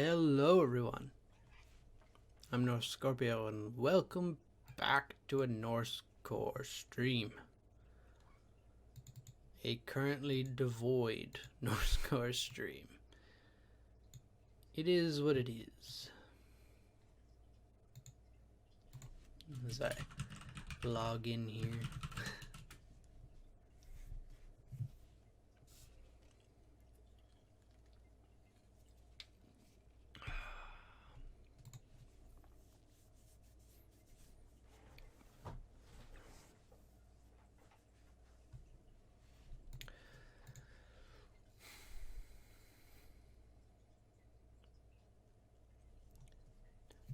Hello everyone, I'm North Scorpio and welcome back to a Norse Core stream. A currently devoid Norse Core stream. It is what it is. As I log in here.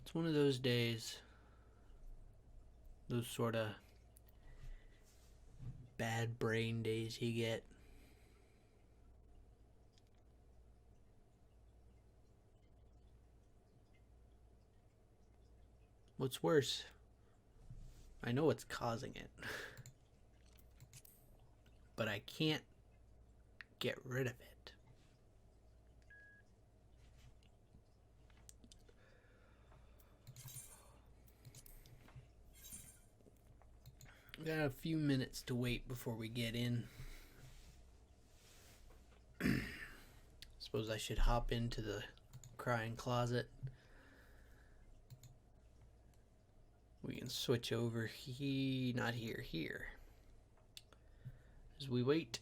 It's one of those days, those sort of bad brain days you get. What's worse, I know what's causing it, but I can't get rid of it. We got a few minutes to wait before we get in. Suppose I should hop into the crying closet. We can switch over not here, as we wait.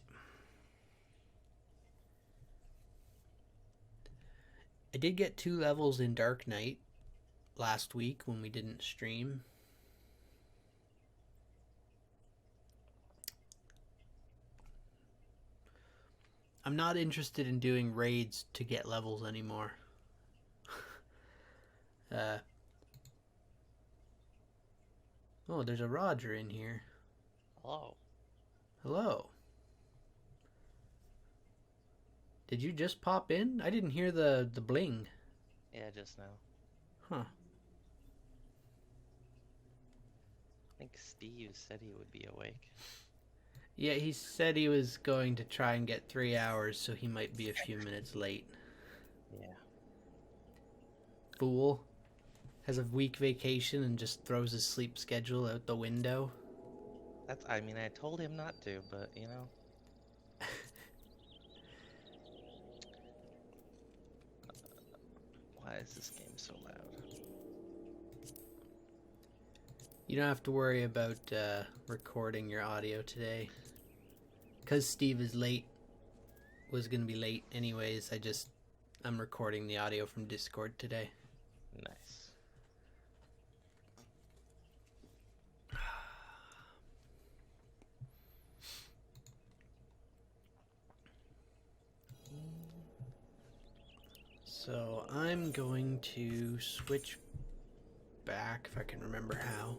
I did get 2 levels in Dark Knight last week when we didn't stream. I'm not interested in doing raids to get levels anymore. Oh, there's a Roger in here. Hello. Hello. Did you just pop in? I didn't hear the bling. Yeah, just now. Huh. I think Steve said he would be awake. Yeah, he said he was going to try and get 3 hours, so he might be a few minutes late. Yeah. Fool. Has a week vacation and just throws his sleep schedule out the window. I told him not to, but, you know. Why is this game so loud? You don't have to worry about recording your audio today. Because Steve is late, was going to be late anyways, I'm recording the audio from Discord today. Nice. So I'm going to switch back, if I can remember how.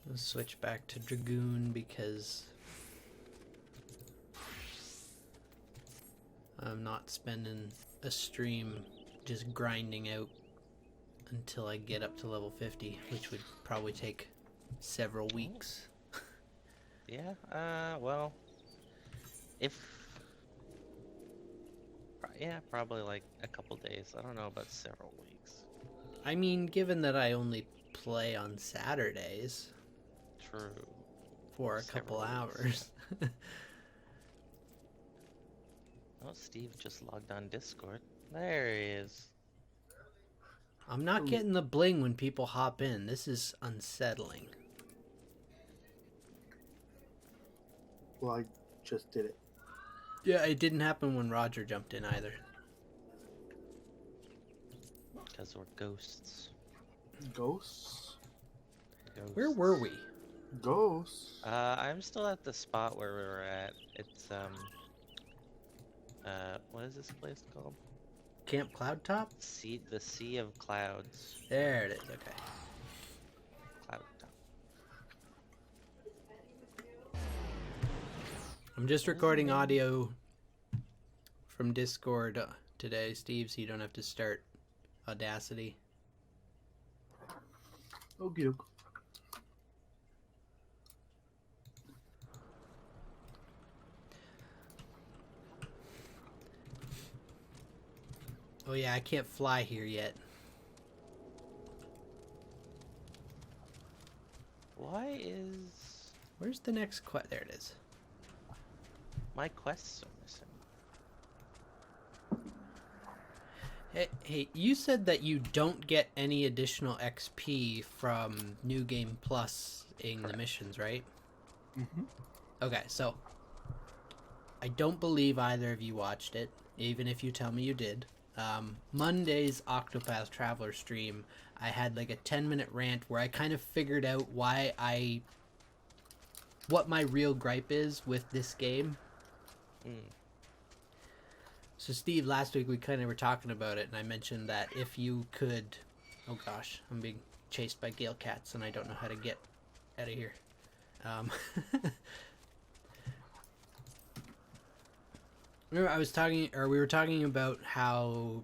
I'll switch back to Dragoon because I'm not spending a stream just grinding out until I get up to level 50, which would probably take several weeks. Yeah, well, probably like a couple days. I don't know about several weeks. I mean, given that I only play on Saturdays. True. For a couple hours. Oh, Steve just logged on Discord. There he is. I'm not getting the bling when people hop in. This is unsettling. Well, I just did it. Yeah, it didn't happen when Roger jumped in either. Because we're ghosts. Ghosts? Where were we? Ghosts? I'm still at the spot where we were at. It's, what is this place called? Camp Cloudtop? The Sea of Clouds. There it is, okay. Cloudtop. I'm just recording audio from Discord today, Steve, so you don't have to start Audacity. Okie doke. Oh yeah, I can't fly here yet. Why is Where's the next quest? There it is. my quests are missing? Hey, you said that you don't get any additional XP from New Game Plus in the missions, right? Mm-hmm. Okay, so I don't believe either of you watched it, even if you tell me you did. Monday's Octopath Traveler stream, I had like a 10-minute rant where I kind of figured out what my real gripe is with this game. So Steve, last week we kind of were talking about it, and I mentioned that if you could... Oh gosh, I'm being chased by gale cats, and I don't know how to get out of here. Remember, we were talking about how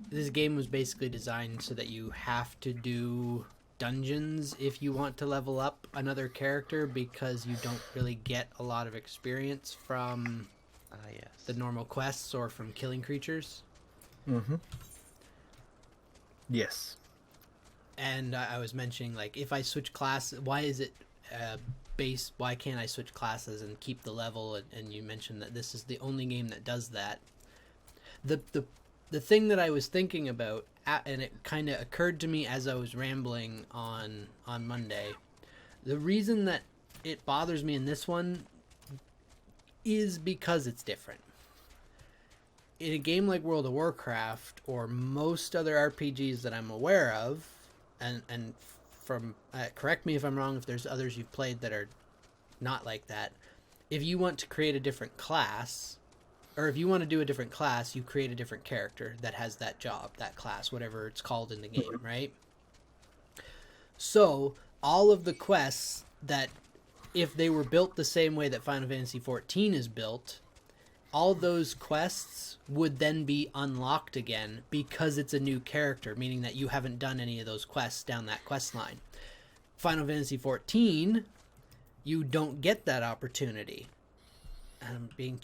this game was basically designed so that you have to do dungeons if you want to level up another character, because you don't really get a lot of experience from Yes. the normal quests or from killing creatures. Mm-hmm. Yes. And I was mentioning, like, if I switch classes, why is it why can't I switch classes and keep the level? And you mentioned that this is the only game that does that. The thing that I was thinking about, and it kind of occurred to me as I was rambling on Monday, the reason that it bothers me in this one is because it's different. In a game like World of Warcraft, or most other RPGs that I'm aware of, and from correct me if I'm wrong if there's others you've played that are not like that, if you want to create a different class, or if you want to do a different class, you create a different character that has that job, that class, whatever it's called in the game, right? So all of the quests that, if they were built the same way that Final Fantasy XIV is built, all those quests would then be unlocked again because it's a new character, meaning that you haven't done any of those quests down that quest line. Final Fantasy XIV, you don't get that opportunity. I'm being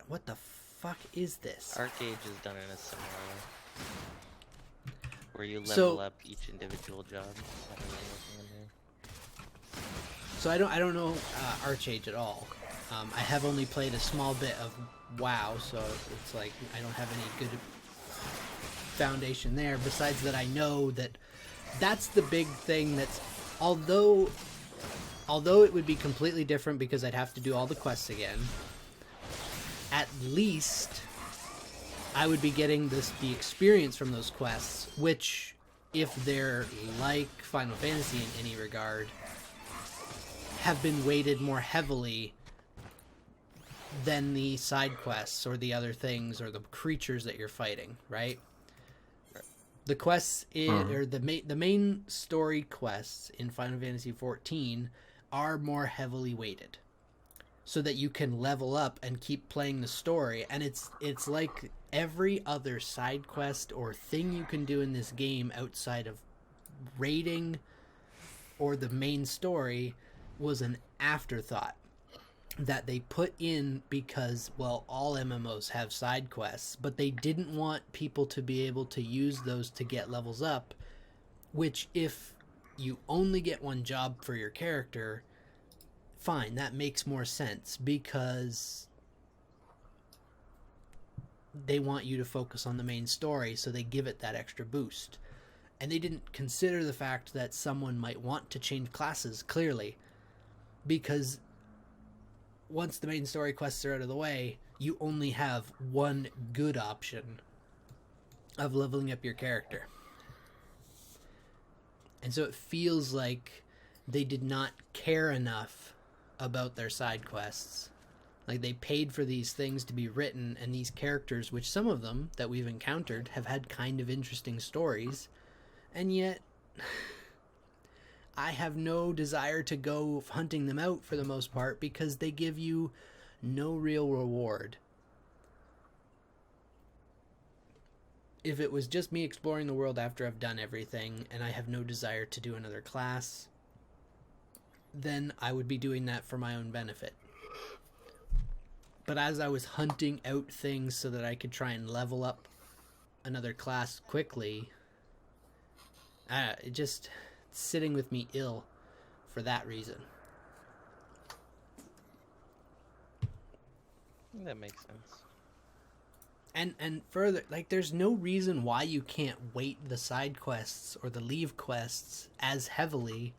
what the fuck is this? Arcade has done it in a similar way, where you level up each individual job. So I don't know Archage at all. I have only played a small bit of WoW, so it's like I don't have any good foundation there. Besides that, I know that's the big thing. That's although it would be completely different because I'd have to do all the quests again. At least I would be getting the experience from those quests, which, if they're like Final Fantasy in any regard, have been weighted more heavily than the side quests or the other things or the creatures that you're fighting, right? The quests or the main story quests in Final Fantasy XIV are more heavily weighted, so that you can level up and keep playing the story. And it's like every other side quest or thing you can do in this game outside of raiding or the main story was an afterthought that they put in because, well, all MMOs have side quests, but they didn't want people to be able to use those to get levels up, which, if you only get one job for your character, fine, that makes more sense, because they want you to focus on the main story, so they give it that extra boost. And they didn't consider the fact that someone might want to change classes, clearly, because once the main story quests are out of the way, you only have one good option of leveling up your character. And so it feels like they did not care enough about their side quests. Like, they paid for these things to be written, and these characters, which some of them that we've encountered have had kind of interesting stories, and yet I have no desire to go hunting them out for the most part, because they give you no real reward. If it was just me exploring the world after I've done everything and I have no desire to do another class, then I would be doing that for my own benefit. But as I was hunting out things so that I could try and level up another class quickly, it just sitting with me ill for that reason. That makes sense. And further, like, there's no reason why you can't weight the side quests or the leave quests as heavily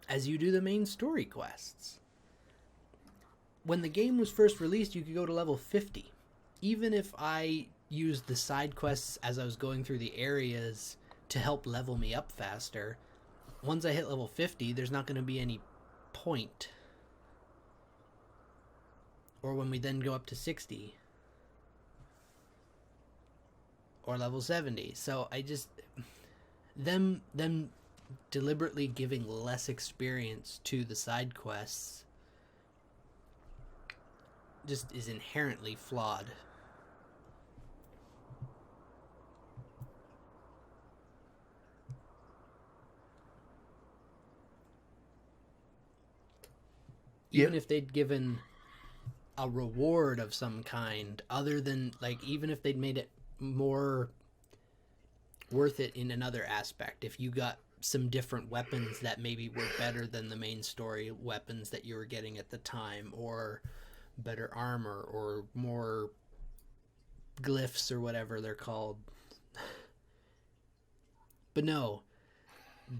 as you do the main story quests. When the game was first released, you could go to level 50. Even if I used the side quests as I was going through the areas to help level me up faster, once I hit level 50, there's not going to be any point. Or when we then go up to 60. Or level 70. So I just... Them deliberately giving less experience to the side quests just is inherently flawed. Even if they'd given a reward of some kind, other than, like, even if they'd made it more worth it in another aspect, if you got some different weapons that maybe were better than the main story weapons that you were getting at the time, or better armor, or more glyphs, or whatever they're called. But no,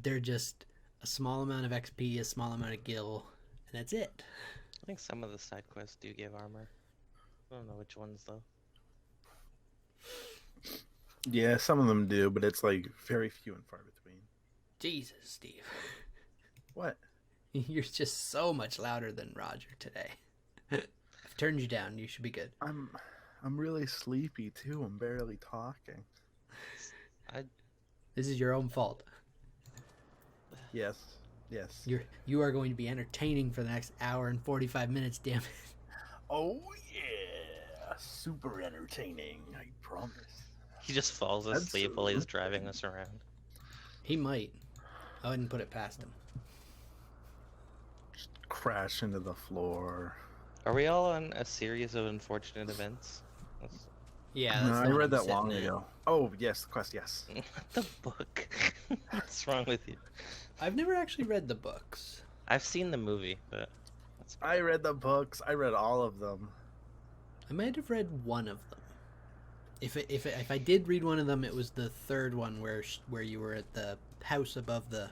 they're just a small amount of XP, a small amount of gil, and that's it. I think some of the side quests do give armor. I don't know which ones though. Yeah, some of them do, but it's like very few and far between. Jesus, Steve. What? You're just so much louder than Roger today. I've turned you down. You should be good. I'm really sleepy too. I'm barely talking. This is your own fault. Yes. You are going to be entertaining for the next hour and 45 minutes, damn it. Oh yeah, super entertaining. I promise. He just falls asleep while he's driving us around. He might. I wouldn't put it past him. Just crash into the floor. Are we all on a series of unfortunate events? Yeah, No, that's I read that long ago. Oh yes, the quest. Yes. The book. What's wrong with you? I've never actually read the books. I've seen the movie, but I read the books. I read all of them. I might have read one of them. If I did read one of them, it was the third one where you were at the house above the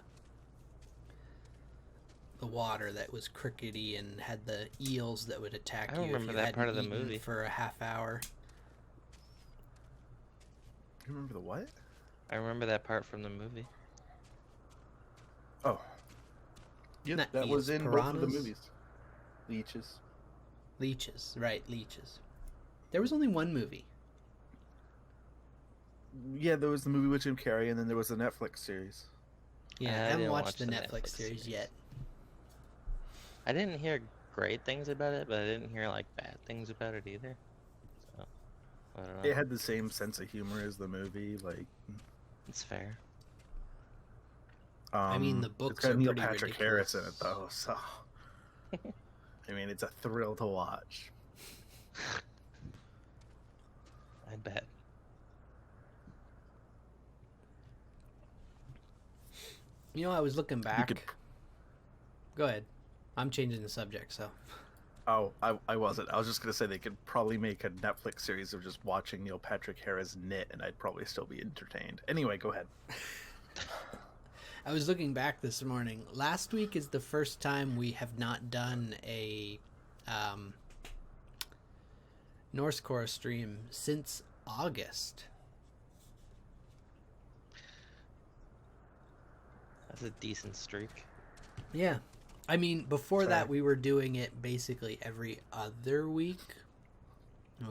water that was crickety and had the eels that would attack you. I don't remember that part of the movie for a half hour. You remember the what? I remember that part from the movie. Oh. Yeah, Not that eels, was in piranhas? both of the movies. Leeches, right, leeches. There was only one movie. Yeah, there was the movie with Jim Carrey, and then there was the Netflix series. Yeah, I haven't watched the Netflix series yet. I didn't hear great things about it, but I didn't hear like bad things about it either. So, I don't know. It had the same sense of humor as the movie, like. It's fair. I mean, the books it's got are Neil pretty Patrick ridiculous. Harris in it, though, so. I mean, it's a thrill to watch. I bet. You know, I was looking back. Go ahead. I'm changing the subject, so. Oh, I wasn't. I was just going to say they could probably make a Netflix series of just watching Neil Patrick Harris knit, and I'd probably still be entertained. Anyway, go ahead. I was looking back this morning. Last week is the first time we have not done a Norse Core stream since August. That's a decent streak. Yeah. I mean, before that, we were doing it basically every other week.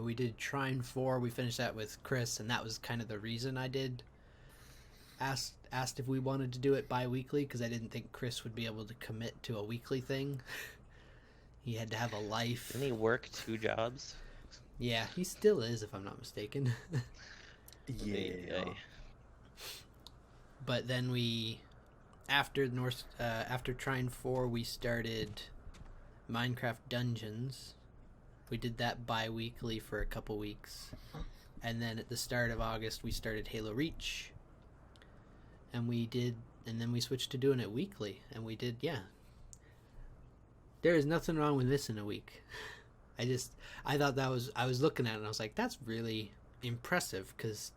We did Trine 4. We finished that with Chris, and that was kind of the reason I did asked if we wanted to do it bi-weekly, because I didn't think Chris would be able to commit to a weekly thing. He had to have a life. Didn't he work 2 jobs? Yeah, he still is, if I'm not mistaken. Yeah. But then after Trine 4, we started Minecraft Dungeons, We did that bi-weekly for a couple weeks. And then at the start of August, we started Halo Reach. And then we switched to doing it weekly. And we did, yeah. There is nothing wrong with this in a week. I thought I was looking at it and I was like, that's really impressive, because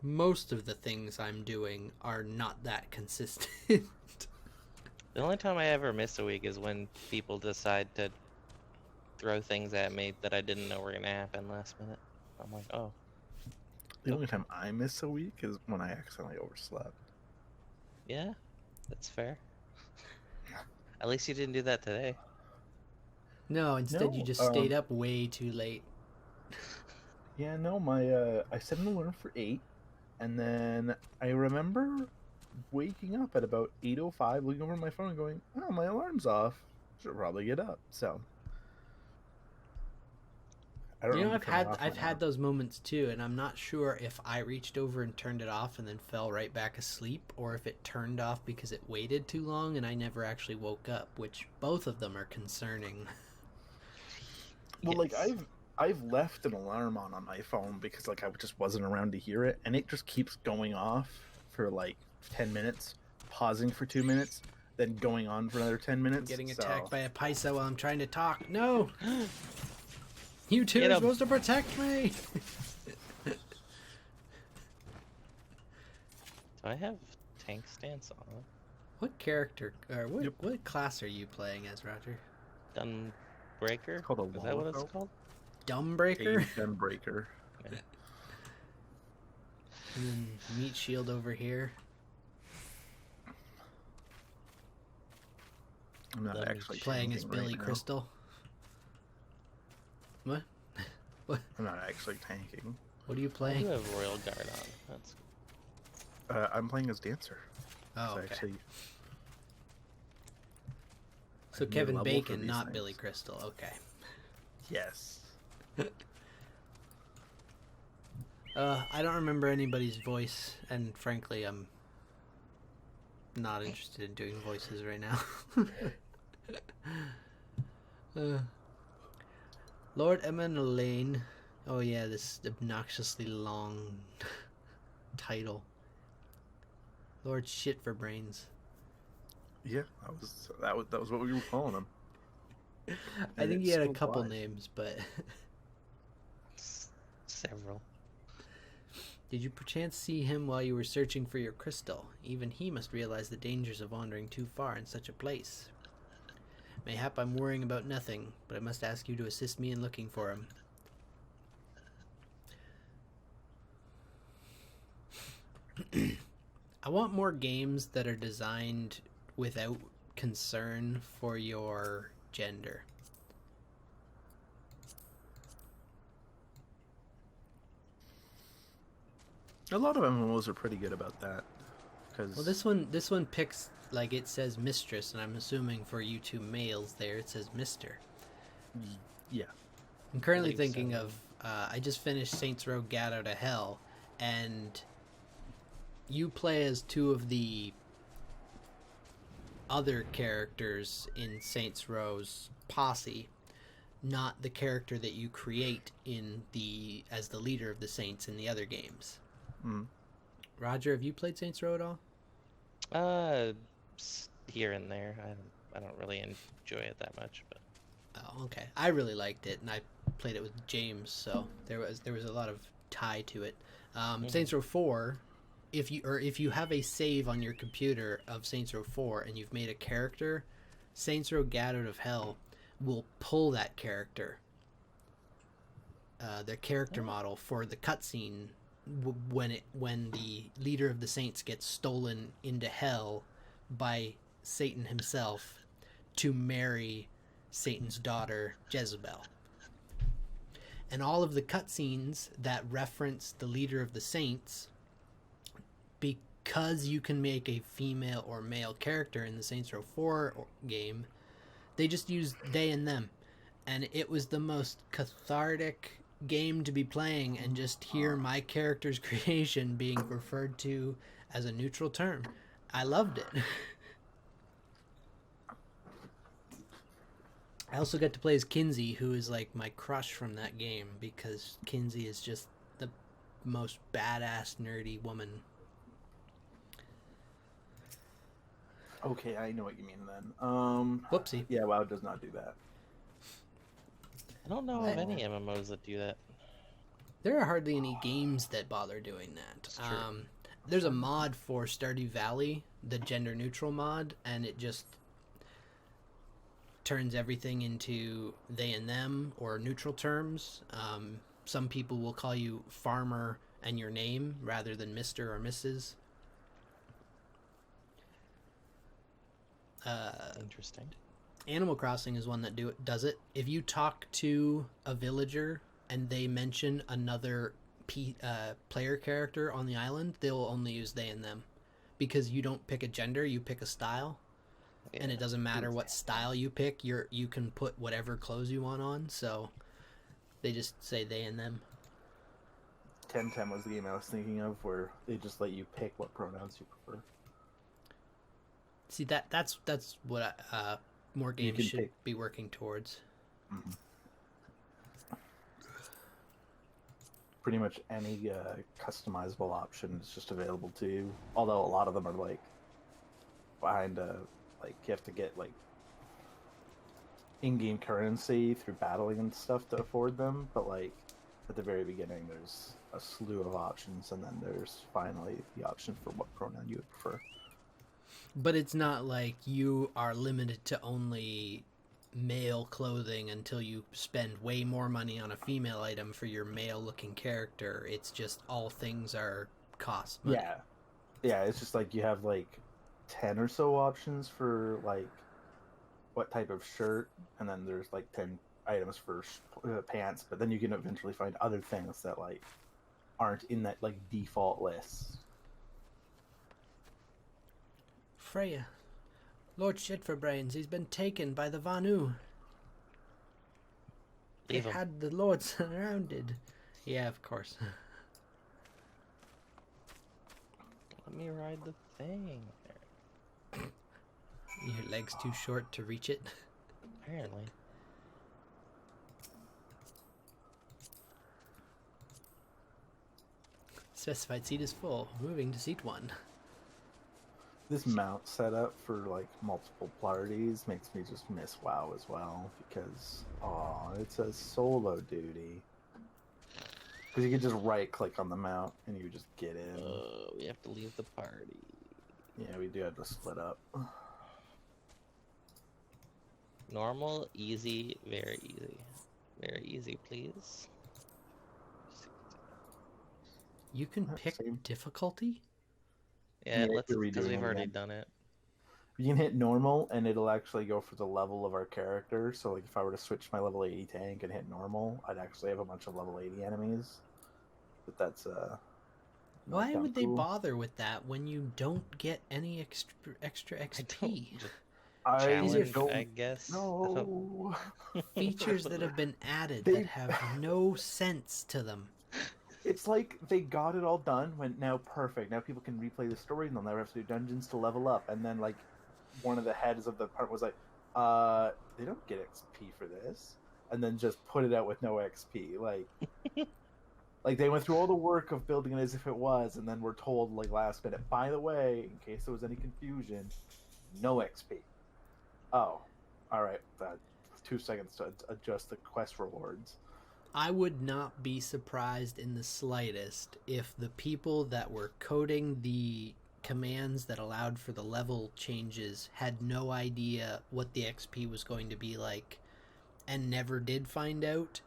most of the things I'm doing are not that consistent. The only time I ever miss a week is when people decide to throw things at me that I didn't know were going to happen last minute. I'm like, oh. The only time I miss a week is when I accidentally overslept. Yeah, that's fair. At least you didn't do that today. No, instead you just stayed up way too late. Yeah, no, I set an alarm for 8, and then I remember waking up at about 8:05, looking over my phone and going, oh, my alarm's off. Should probably get up. So I don't know. I've had those moments too, and I'm not sure if I reached over and turned it off and then fell right back asleep, or if it turned off because it waited too long and I never actually woke up, which both of them are concerning. Well, like I've left an alarm on my phone because like I just wasn't around to hear it, and it just keeps going off for like 10 minutes, pausing for 2 minutes, then going on for another 10 minutes. I'm getting attacked by a Paisa while I'm trying to talk. No! You two are supposed to protect me! Do I have tank stance on? What character, or what class are you playing as, Roger? Dumbreaker? It's called a Is that what it's called? Dumbreaker? Dumbreaker. Yeah. And then meat shield over here. I'm not actually playing as Billy right now. Crystal. What? What? I'm not actually tanking. What are you I playing? do have Royal Guard on. That's I'm playing as Dancer. Oh, So okay. actually, So I need a Kevin level for Bacon, these not things. Billy Crystal. Okay. yes. I don't remember anybody's voice, and frankly, I'm not interested in doing voices right now. Lord Emma Lane. Oh yeah, this obnoxiously long title. Lord Shit for Brains. Yeah, that was what we were calling him. I And think it he had a still couple applies. names, but several. did you perchance see him while you were searching for your crystal? Even he must realize the dangers of wandering too far in such a place. Mayhap I'm worrying about nothing, but I must ask you to assist me in looking for him. I want more games that are designed without concern for your gender. A lot of MMOs are pretty good about that. Cause Well, this one picks, like, it says mistress, and I'm assuming for you two males there it says mister. yeah, I'm currently Believe thinking so. of I just finished Saints Row Gat Out of Hell, and you play as two of the other characters in Saints Row's posse, not the character that you create as the leader of the Saints in the other games. mm. Roger, have you played Saints Row at all? Here and there. I don't really enjoy it that much, but Oh, okay. I really liked it, and I played it with James, so there was a lot of tie to it. Saints Row 4, if you have a save on your computer of Saints Row 4 and you've made a character, Saints Row Gat Out of Hell will pull that character, their character model for the cutscene when the leader of the Saints gets stolen into hell by Satan himself to marry Satan's daughter Jezebel. And all of the cutscenes that reference the leader of the Saints, because you can make a female or male character in the Saints Row 4 game, they just use they and them. And it was the most cathartic game to be playing, and just hear my character's creation being referred to as a neutral term. I loved it. I also got to play as Kinsey, who is like my crush from that game, because Kinsey is just the most badass nerdy woman. Okay, I know what you mean then. Whoopsie. Yeah, WoW does not do that. I don't know of any MMOs that do that. There are hardly any games that bother doing that. It's true. There's a mod for Stardew Valley, the gender neutral mod, and it just turns everything into they and them or neutral terms. Some people will call you farmer and your name rather than Mr. or Mrs. Interesting. Animal Crossing is one that does it. If you talk to a villager and they mention another player character on the island, they'll only use they and them, because you don't pick a gender, you pick a style, and it doesn't matter what style you pick. You can put whatever clothes you want on, so they just say they and them. 1010 was the game I was thinking of, where they just let you pick what pronouns you prefer. See, that's what more games should be working towards. Mm-hmm. Pretty much any customizable option is just available to you. Although a lot of them are like behind like you have to get like in-game currency through battling and stuff to afford them. But like at the very beginning, there's a slew of options, and then there's finally the option for what pronoun you would prefer. But it's not like you are limited to only male clothing until you spend way more money on a female item for your male-looking character. It's just all things are cost money. Yeah, it's just like you have like 10 or so options for like what type of shirt, and then there's like 10 items for pants, but then you can eventually find other things that like aren't in that like default list. Freya. Lord Shitforbrains, he's been taken by the Vanu. They had the Lord surrounded. Yeah, of course. Let me ride the thing. Your leg's too short to reach it. Apparently. Specified seat is full. Moving to seat 1. This mount setup for like multiple parties makes me just miss WoW as well, because it says solo duty. Because you can just right click on the mount and you just get in. We have to leave the party. Yeah, we do have to split up. Normal, easy, very easy. Very easy, please. You can pick difficulty? Yeah, let's, because we've already done it. You can hit normal, and it'll actually go for the level of our character. So, like, if I were to switch my level 80 tank and hit normal, I'd actually have a bunch of level 80 enemies. But that's why would they bother with that when you don't get any extra XP? I guess. No. Features that have been added that have no sense to them. It's like they got it all done, went, now perfect. Now people can replay the story and they'll never have to do dungeons to level up. And then, like, one of the heads of the part was like, they don't get XP for this. And then just put it out with no XP. Like, like they went through all the work of building it as if it was, and then we're told, like, last minute, by the way, in case there was any confusion, no XP. Oh, all right. 2 seconds to adjust the quest rewards. I would not be surprised in the slightest if the people that were coding the commands that allowed for the level changes had no idea what the XP was going to be like and never did find out,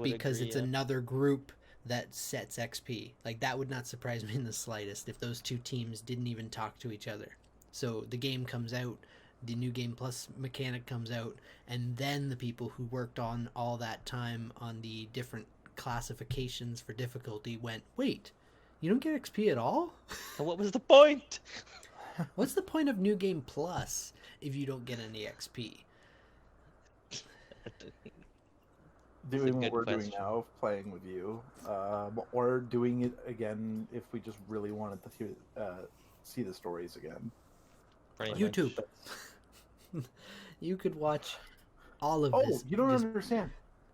because it's another group that sets XP. Like, that would not surprise me in the slightest if those two teams didn't even talk to each other. So the game comes out, the New Game Plus mechanic comes out, and then the people who worked on all that time on the different classifications for difficulty went, wait, you don't get XP at all? What was the point? What's the point of New Game Plus if you don't get any XP? Doing what we're doing now, playing with you, or doing it again if we just really wanted to see the stories again. YouTube. You could watch all of Oh, this. you don't just, understand.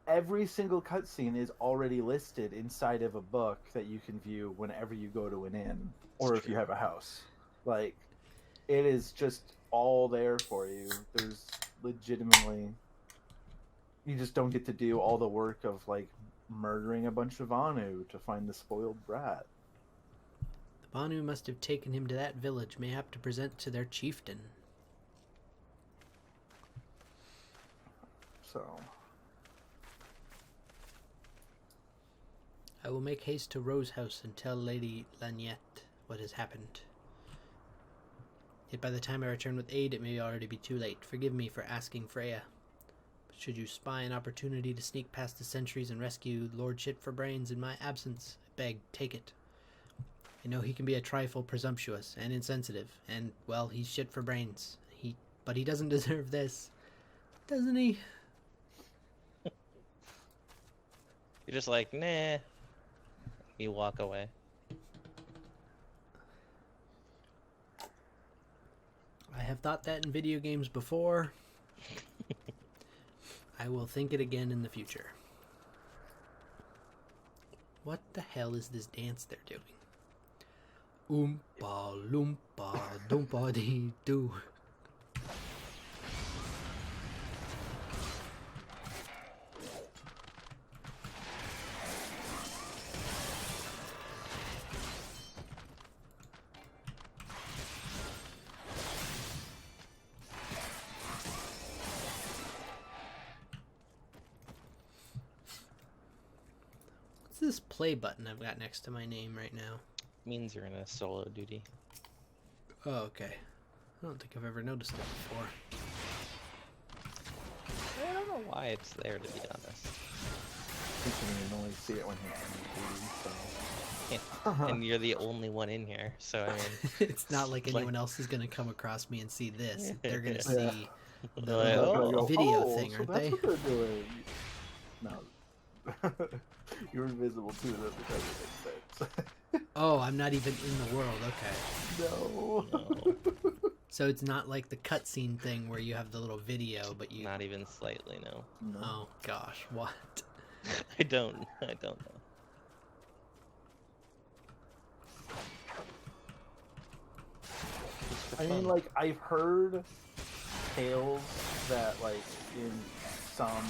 Every single cutscene is already listed inside of a book that you can view whenever you go to an inn or if you have a house. Like, it is just all there for you. There's legitimately, you just don't get to do all the work of like murdering a bunch of Anu to find the spoiled brat. The Banu must have taken him to that village, mayhap to present to their chieftain. So, I will make haste to Rose House and tell Lady Laniette what has happened. Yet by the time I return with aid, it may already be too late. Forgive me for asking Freya. But should you spy an opportunity to sneak past the sentries and rescue Lord Shit for Brains in my absence, I beg, take it. I know he can be a trifle presumptuous and insensitive, and, well, he's shit for brains. But he doesn't deserve this, doesn't he? You're just like, nah. You walk away. I have thought that in video games before. I will think it again in the future. What the hell is this dance they're doing? Oompa loompa doompa dee doo. What's this play button I've got next to my name right now? Means you're in a solo duty. Oh, okay. I don't think I've ever noticed that before. I don't know why it's there, to be honest. you can only see it when you're on duty, so. Yeah. And you're the only one in here, so I mean... It's not like anyone else is going to come across me and see this. They're going to see the Like, little video thing, so aren't that's they? what they're doing. No. You're invisible too, that because it makes sense. Oh, I'm not even in the world. Okay. No. No, So it's not like the cutscene thing where you have the little video, but you... not even slightly, no. No. Oh, gosh. What? I don't know. I mean, like, I've heard tales that, like, in some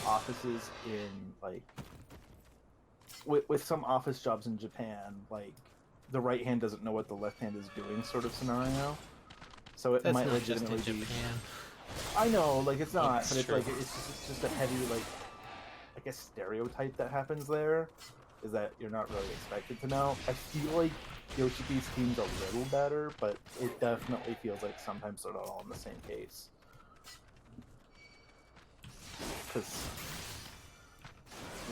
offices in, like, with some office jobs in Japan, like, the right hand doesn't know what the left hand is doing sort of scenario. So it That's might not just in legitimately be... Japan. I know, like, it's not, It's but it's true. like, it's just a heavy, like, I guess stereotype that happens there, is that you're not really expected to know. I feel like Yoshiki's team's a little better, but it definitely feels like sometimes they're not all in the same case. Because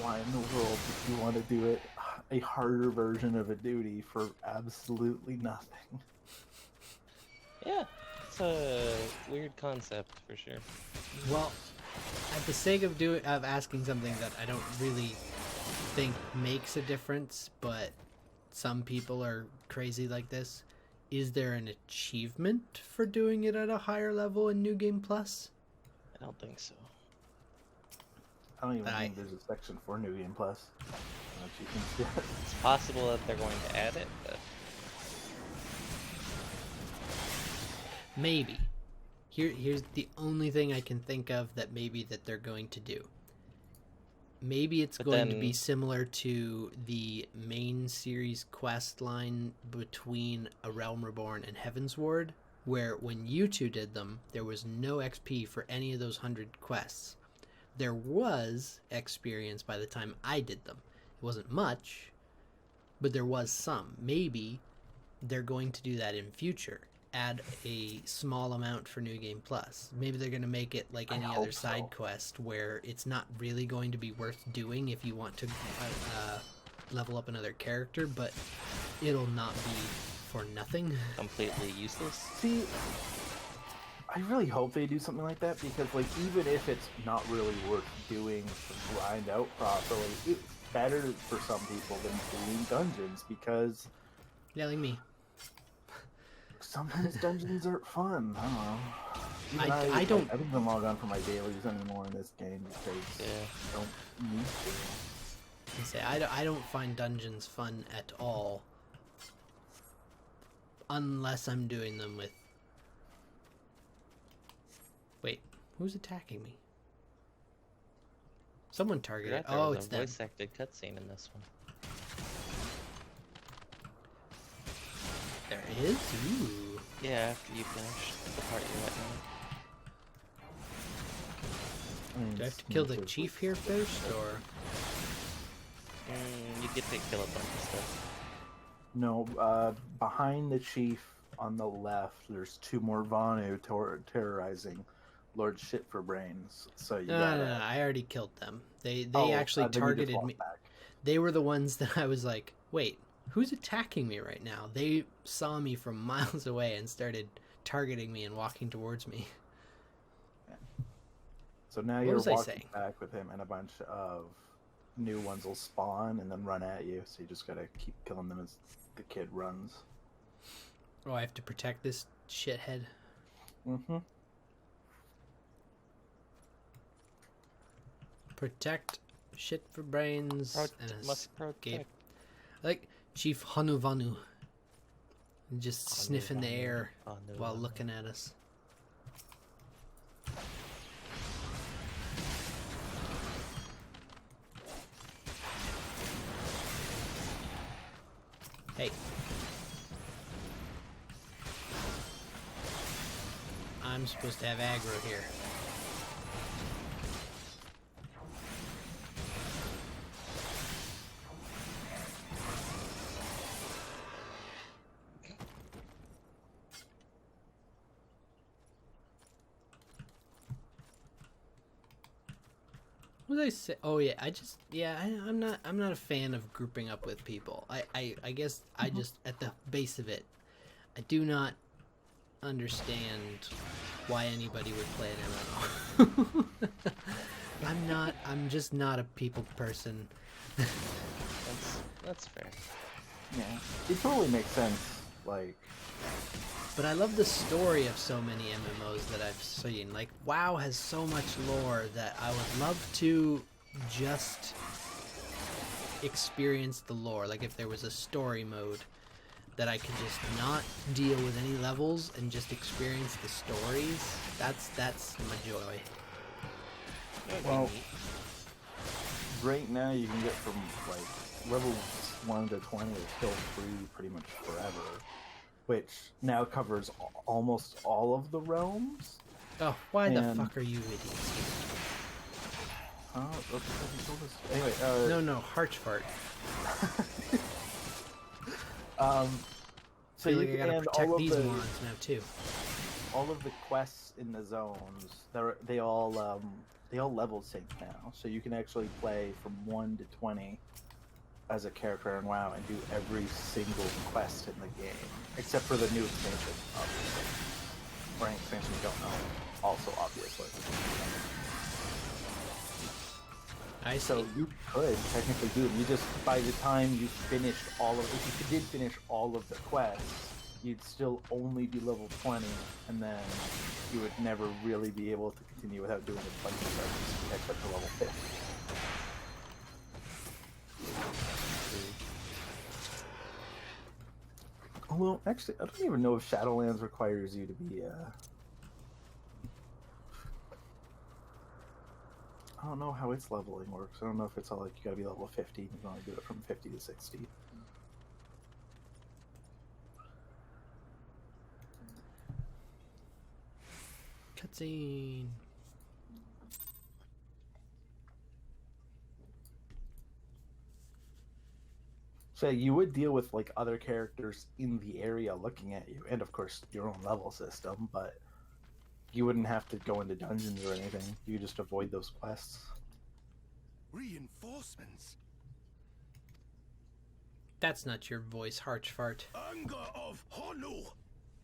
why in the world would you want to do it a harder version of a duty for absolutely nothing? Yeah, it's a weird concept for sure. Well, at the sake of asking something that I don't really think makes a difference, but some people are crazy like this, is there an achievement for doing it at a higher level in New Game Plus? I don't think so. I don't even think there's a section for New Game Plus. It's possible that they're going to add it, but Maybe. Here's the only thing I can think of that they're going to do. Maybe it's But going to then- be similar to the main series quest line between A Realm Reborn and Heavensward, where when you two did them, there was no XP for any of those 100 quests. There was experience by the time I did them. It wasn't much, but there was some. Maybe they're going to do that in future. Add a small amount for New Game Plus. Maybe they're going to make it like any other side quest where it's not really going to be worth doing if you want to level up another character, but it'll not be for nothing. completely useless. See, I really hope they do something like that, because, like, even if it's not really worth doing to grind out properly, it's better for some people than doing dungeons, because Yeah, like me. sometimes dungeons are fun. I don't know. I don't. I don't even log on for my dailies anymore in this game because I don't need to. I don't find dungeons fun at all. Unless I'm doing them with... Wait, who's attacking me? Someone targeted. Oh, it's them. Voice acted cutscene in this one. There is? Ooh. Yeah, after you finish the part you're at now. Do I have to kill the chief here first, or...? You get to kill a bunch of stuff. No, behind the chief on the left, there's 2 more Vanu terrorizing Lord Shit for Brains. So you gotta... No, I already killed them. They actually then targeted you me. back. They were the ones that I was like, wait, who's attacking me right now? They saw me from miles away and started targeting me and walking towards me. Yeah. So now you're walking back with him, and a bunch of new ones will spawn and then run at you. So you just gotta keep killing them as the kid runs. Oh, I have to protect this shithead. Mm-hmm. Protect shit for brains and must protect. Like Chief Hanuvanu, just sniffing the air while looking at us. Hey. I'm supposed to have aggro here. What did I say? Oh yeah, I'm not a fan of grouping up with people. I guess I just, at the base of it, I do not understand why anybody would play an MMO. I'm just not a people person. That's fair. Yeah, it totally makes sense. Like, but I love the story of so many MMOs that I've seen. Like, WoW has so much lore that I would love to just experience the lore. Like, if there was a story mode that I could just not deal with any levels and just experience the stories, that's my joy. Well, right now you can get from like levels 1 to 20 is still free pretty much forever, which now covers almost all of the realms. Oh, why the fuck are you idiots? Oh, that's because he told us. Anyway, no, Harchfart. So you you gotta protect these morons now too. All of the quests in the zones, they all level sync now, so you can actually play from 1 to 20 as a character in WoW and do every single quest in the game, except for the new expansion, obviously. Or an expansion you don't know, also obviously. I see. So you could technically do it. You just, by the time you finished if you did finish all of the quests, you'd still only be level 20, and then you would never really be able to continue without doing a bunch of quests to catch up to level 50. Well, actually, I don't even know if Shadowlands requires you to be, I don't know how its leveling works. I don't know if it's all like you gotta be level 50, you can only do it from 50 to 60. Cutscene. So you would deal with like other characters in the area looking at you, and of course your own level system, but you wouldn't have to go into dungeons or anything. You just avoid those quests. Reinforcements. That's not your voice, Harchfart. Anger of Honu,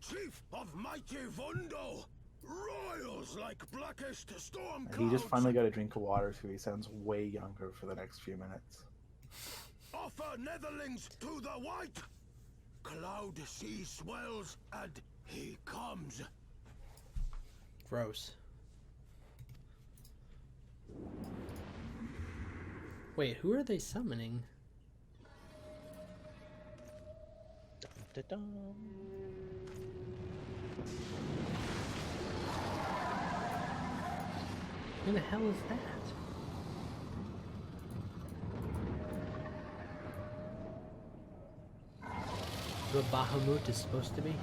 chief of mighty Vondo, royals like blackest storm clouds. He just finally got a drink of water, so he sounds way younger for the next few minutes. Offer netherlings to the white. Cloud sea swells, and he comes. Gross. Wait, who are they summoning? Da-dum. Who the hell is that? What Bahamut is supposed to be?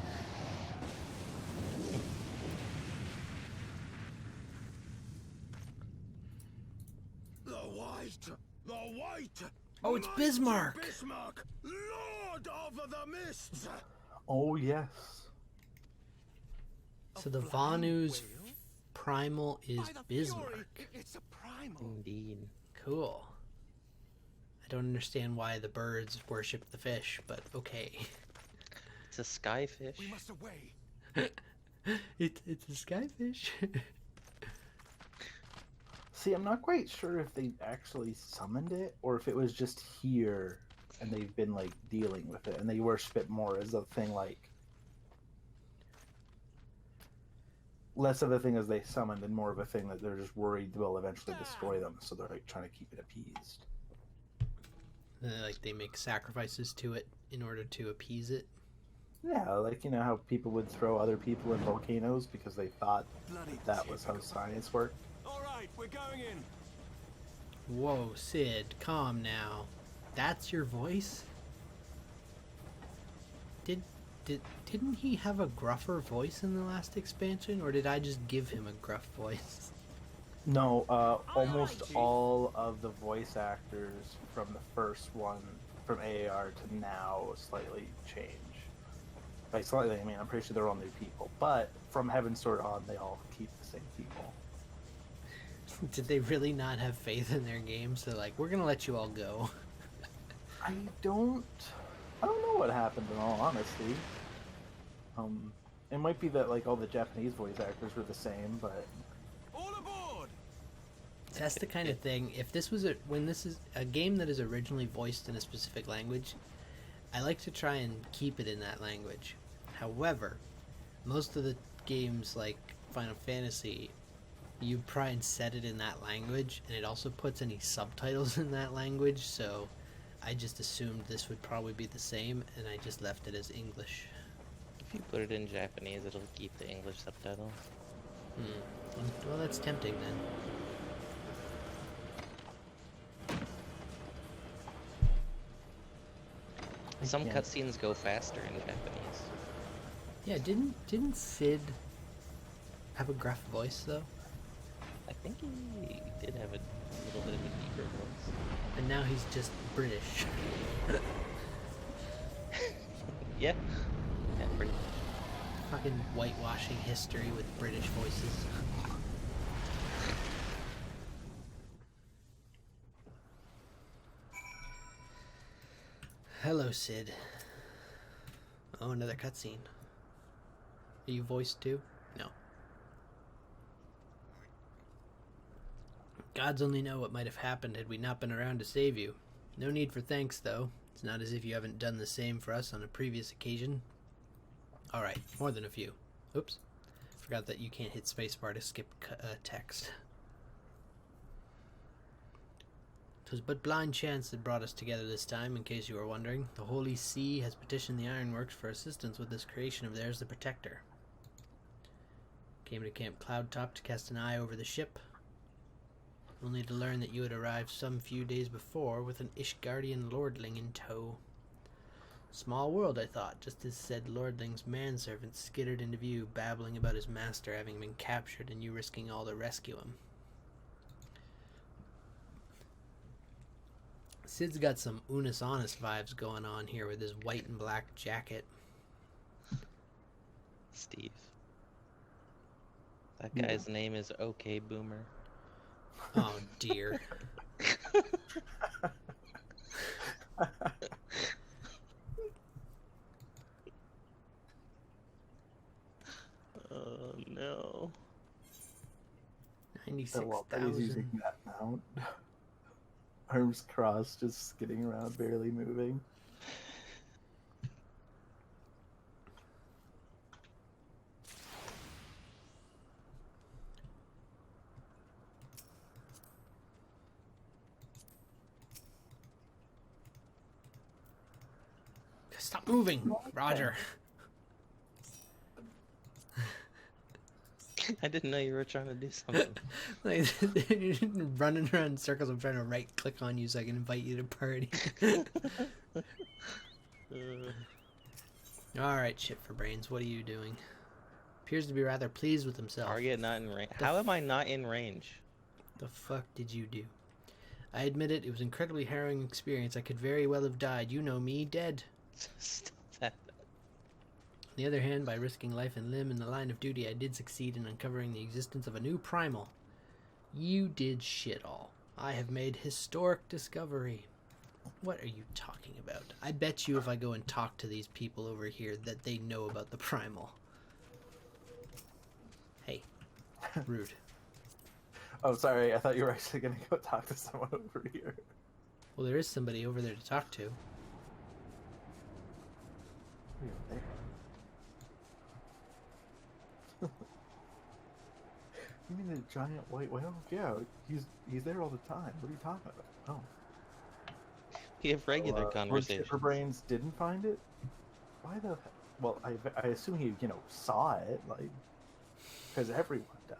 The White. Oh, it's Mighty Bismarck! Bismarck, Lord of the Mists. Oh yes. So the Vanu's primal is Bismarck. It's a primal. Indeed. Cool. I don't understand why the birds worship the fish, but okay. It's a skyfish. We must away. It's a skyfish. See, I'm not quite sure if they actually summoned it or if it was just here and they've been like dealing with it and they worship it more as a thing, like less of a thing as they summoned and more of a thing that they're just worried will eventually destroy them, so they're like trying to keep it appeased. Like they make sacrifices to it in order to appease it. Yeah, like you know how people would throw other people in volcanoes because they thought that was how science worked. All right, we're going in. Whoa, Sid, calm now. That's your voice? Didn't he have a gruffer voice in the last expansion, or did I just give him a gruff voice? No, almost all of the voice actors from the first one, from AAR to now, slightly change. By slightly, I mean I'm pretty sure they're all new people, but from Heavensward on, they all keep the same people. Did they really not have faith in their games? They're like, we're gonna let you all go. I don't know what happened in all honesty. It might be that like all the Japanese voice actors were the same, but All aboard. That's the kind of thing. If this was when this is a game that is originally voiced in a specific language, I like to try and keep it in that language. However, most of the games like Final Fantasy, you try and set it in that language, and it also puts any subtitles in that language, so I just assumed this would probably be the same, and I just left it as English. If you put it in Japanese, it'll keep the English subtitles. Well, that's tempting then. Some Yeah. cutscenes go faster in Japanese. Yeah, didn't Sid have a gruff voice though? I think he did have a little bit of a deeper voice. And now he's just British. Yeah. Yeah, pretty much. Fucking whitewashing history with British voices. Hello, Sid. Oh, another cutscene. Are you voiced too? No. Gods only know what might have happened had we not been around to save you. No need for thanks, though. It's not as if you haven't done the same for us on a previous occasion. Alright, more than a few. Oops. Forgot that you can't hit spacebar to skip text. 'Twas but blind chance that brought us together this time, in case you were wondering. The Holy See has petitioned the Ironworks for assistance with this creation of theirs, the Protector. Came to Camp Cloudtop to cast an eye over the ship, only to learn that you had arrived some few days before with an Ishgardian lordling in tow. Small world, I thought, just as said lordling's manservant skittered into view, babbling about his master having been captured and you risking all to rescue him. Sid's got some Unis Honest vibes going on here with his white and black jacket. Steve. That guy's name is OK Boomer. Oh dear. Oh no. He's using 96,000. that mount. Arms crossed, just skidding around, barely moving. Stop moving, Roger. I didn't know you were trying to do something. Like, you're running around in circles. I'm trying to right click on you so I can invite you to party. Alright, shit for brains. What are you doing? Appears to be rather pleased with himself. Target not in range. How am I not in range? The fuck did you do? I admit it, it was an incredibly harrowing experience. I could very well have died. You know me, dead. Stop that. On the other hand, by risking life and limb in the line of duty, I did succeed in uncovering the existence of a new primal. You did shit all. I have made historic discovery. What are you talking about? I bet you if I go and talk to these people over here that they know about the primal. Hey, rude. Oh, sorry. I thought you were actually going to go talk to someone over here. Well, there is somebody over there to talk to. You're there. You mean the giant white whale? Yeah, he's there all the time. What are you talking about? Oh. We have regular conversations. Her brains didn't find it? Why the... Well, I assume he, saw it, like... Because everyone does.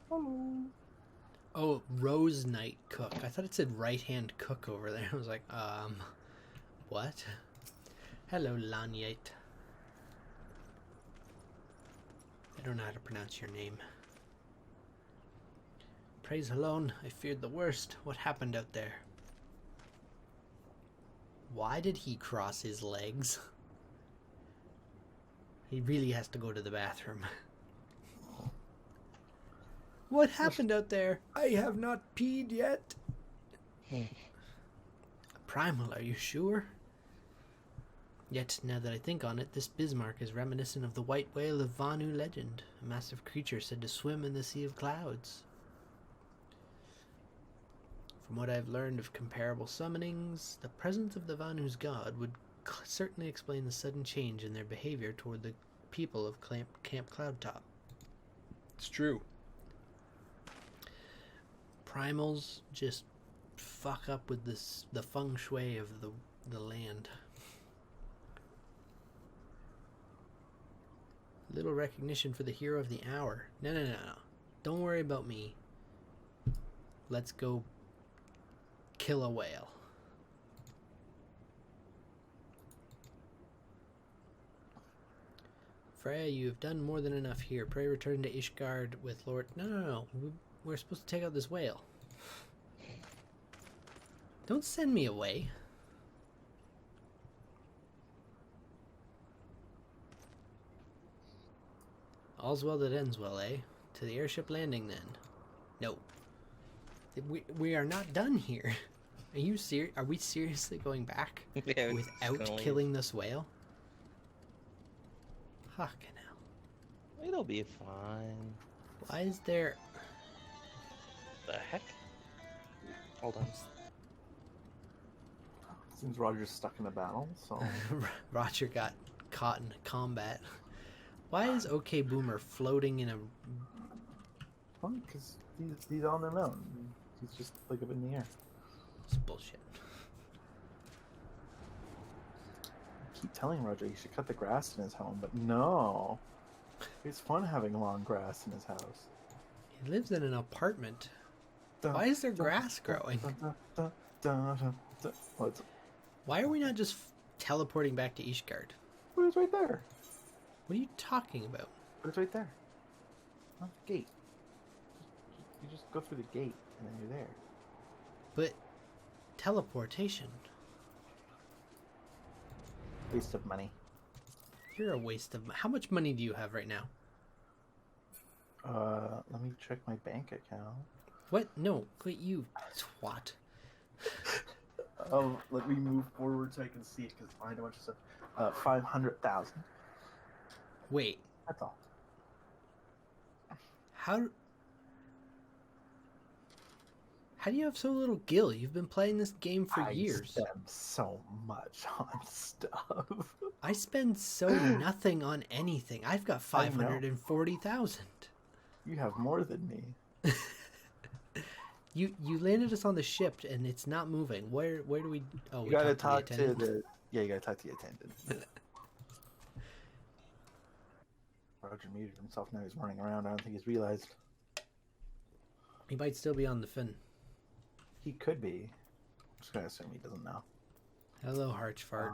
Hello. Oh, Rose Knight Cook. I thought it said right-hand cook over there. I was like, what? Hello, Lanyite. I don't know how to pronounce your name. Praise alone, I feared the worst. What happened out there? Why did he cross his legs? He really has to go to the bathroom. What happened out there? I have not peed yet. Primal, are you sure? Yet, now that I think on it, this Bismarck is reminiscent of the white whale of Vanu legend, a massive creature said to swim in the sea of clouds. From what I've learned of comparable summonings, the presence of the Vanu's god would certainly explain the sudden change in their behavior toward the people of Camp Cloudtop. It's true. Primals just fuck up with the feng shui of the land. Little recognition for the hero of the hour. No. Don't worry about me. Let's go kill a whale. Freya, you have done more than enough here. Pray return to Ishgard with Lord... No. We're supposed to take out this whale. Don't send me away. All's well that ends well, eh? To the airship landing, then. No. We are not done here. Are you serious? Are we seriously going back Yeah, without killing this whale? Fucking hell. It'll be fine. Why is there... The heck? Hold on. Seems Roger's stuck in a battle, so... Roger got caught in a combat. Why is OK Boomer floating in a... Well, because he's on their own. He's just like up in the air. It's bullshit. I keep telling Roger he should cut the grass in his home, but no. It's fun having long grass in his house. He lives in an apartment. Why is there grass growing? Why are we not just teleporting back to Ishgard? But it's right there. What are you talking about? But it's right there. On the gate. You just go through the gate and then you're there. But teleportation. Waste of money. You're a waste of... How much money do you have right now? Let me check my bank account. What? No. Wait, you twat. Let me move forward so I can see it because I find a bunch of stuff. 500,000. Wait. That's all. How do you have so little gil? You've been playing this game for years. I spend so much on stuff. I spend so nothing on anything. I've got 540,000. You have more than me. You landed us on the ship and it's not moving. Where do we? Oh, You we gotta talked talk the to attendant. the. Yeah, you gotta talk to the attendant. Roger muted himself. Now he's running around. I don't think he's realized. He might still be on the fin. He could be. I'm just gonna assume he doesn't know. Hello, Harchfart.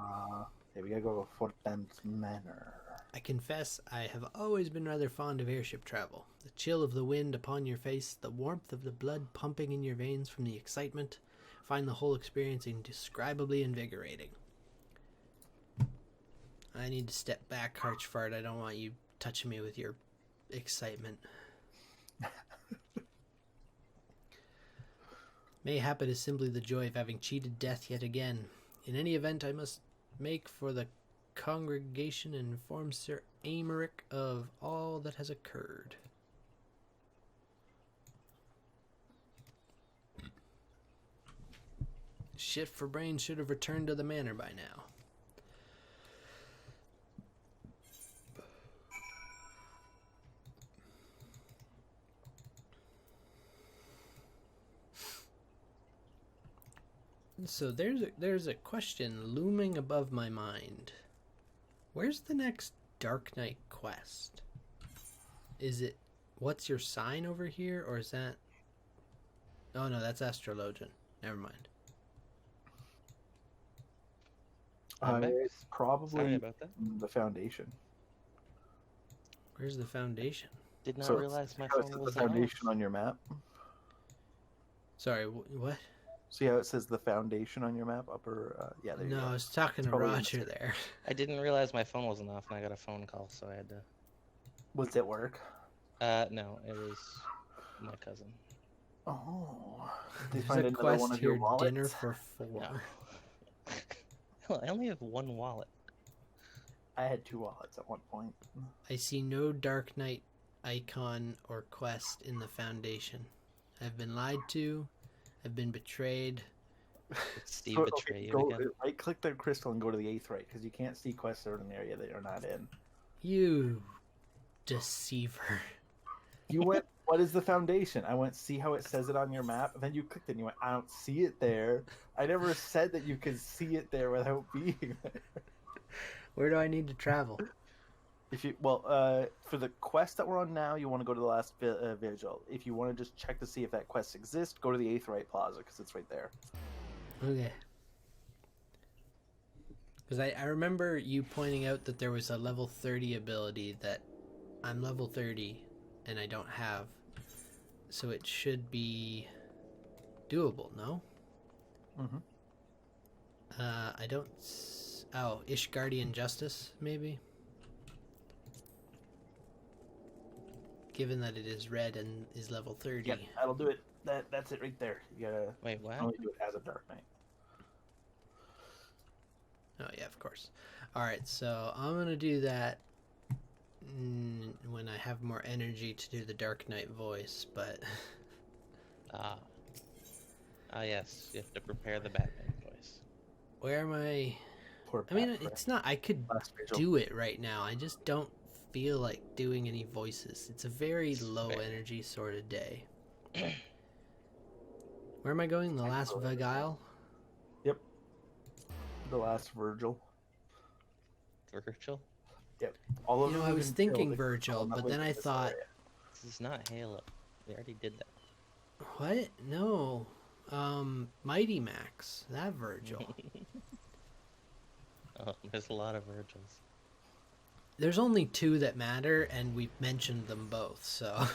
Yeah, we gotta go to Fort Ben's Manor. I confess I have always been rather fond of airship travel. The chill of the wind upon your face, the warmth of the blood pumping in your veins from the excitement. Find the whole experience indescribably invigorating. I need to step back, Harchfart. I don't want you touching me with your excitement. Mayhap it is simply the joy of having cheated death yet again. In any event, I must make for the congregation and inform Sir Amaric of all that has occurred. Shit for brains should have returned to the manor by now. So there's a question looming above my mind. Where's the next Dark Knight quest? Is it what's your sign over here, or is that... Oh no, that's Astrologian. Never mind. It's probably Sorry about that. the Foundation. Where's the Foundation? Did not So realize my how it phone says was the Foundation on your map. Sorry, what? See how it says the Foundation on your map? Upper, yeah, there you No, go. I was talking to Probably Roger there. I didn't realize my phone wasn't off, and I got a phone call, so I had to. Was it work? No, it was my cousin. Oh. Did they There's find a another quest one of your here, wallets? dinner for 4. No. Hell, I only have one wallet. I had 2 wallets at one point. I see no Dark Knight icon or quest in the Foundation. I've been lied to. I've been betrayed. Did Steve So, betray you go, again? right click the crystal and go to the 8th right, because you can't see quests that are in an area that you're not in. You deceiver. You went, what is the Foundation? I went, see how it says it on your map? And then you clicked it and you went, I don't see it there. I never said that you could see it there without being there. Where do I need to travel? If you for the quest that we're on now, you want to go to the last vigil. If you want to just check to see if that quest exists, go to the 8th right plaza, because it's right there. Okay. Because I remember you pointing out that there was a level 30 ability that I'm level 30 and I don't have. So it should be doable, no? Mm-hmm. I don't... Oh, Ishgardian Justice, maybe? Given that it is red and is level 30. Yep, that'll do it. That's it right there. You gotta Wait, what? only do it as a Dark Knight. Oh, yeah, of course. Alright, so I'm going to do that when I have more energy to do the Dark Knight voice, but... Ah, yes, you have to prepare the Batman voice. Where am I... Poor I mean, Pat, it's not... I could last vigil. do it right now. I just don't feel like doing any voices. It's a very low Fair. energy sort of day. Where am I going? The last Vigile? Yep. The last Virgil. Virgil? Yep. All of You know, them I was have been thinking killed, Virgil, except but for then I this thought... area. This is not Halo. We already did that. What? No. Mighty Max. That Virgil. Oh, there's a lot of Virgils. There's only 2 that matter, and we've mentioned them both, so...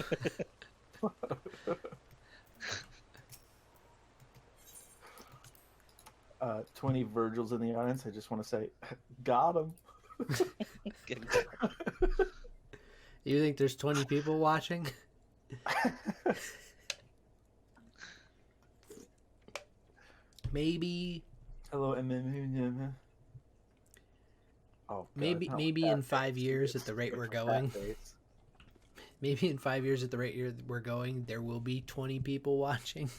20 Virgils in the audience. I just want to say, got him. Good God. You think there's 20 people watching? Maybe... Hello, and then. Oh, God, Maybe not maybe that in 5 face. years at It's the rate we're that going, face. maybe in 5 years at the rate we're going, there will be 20 people watching.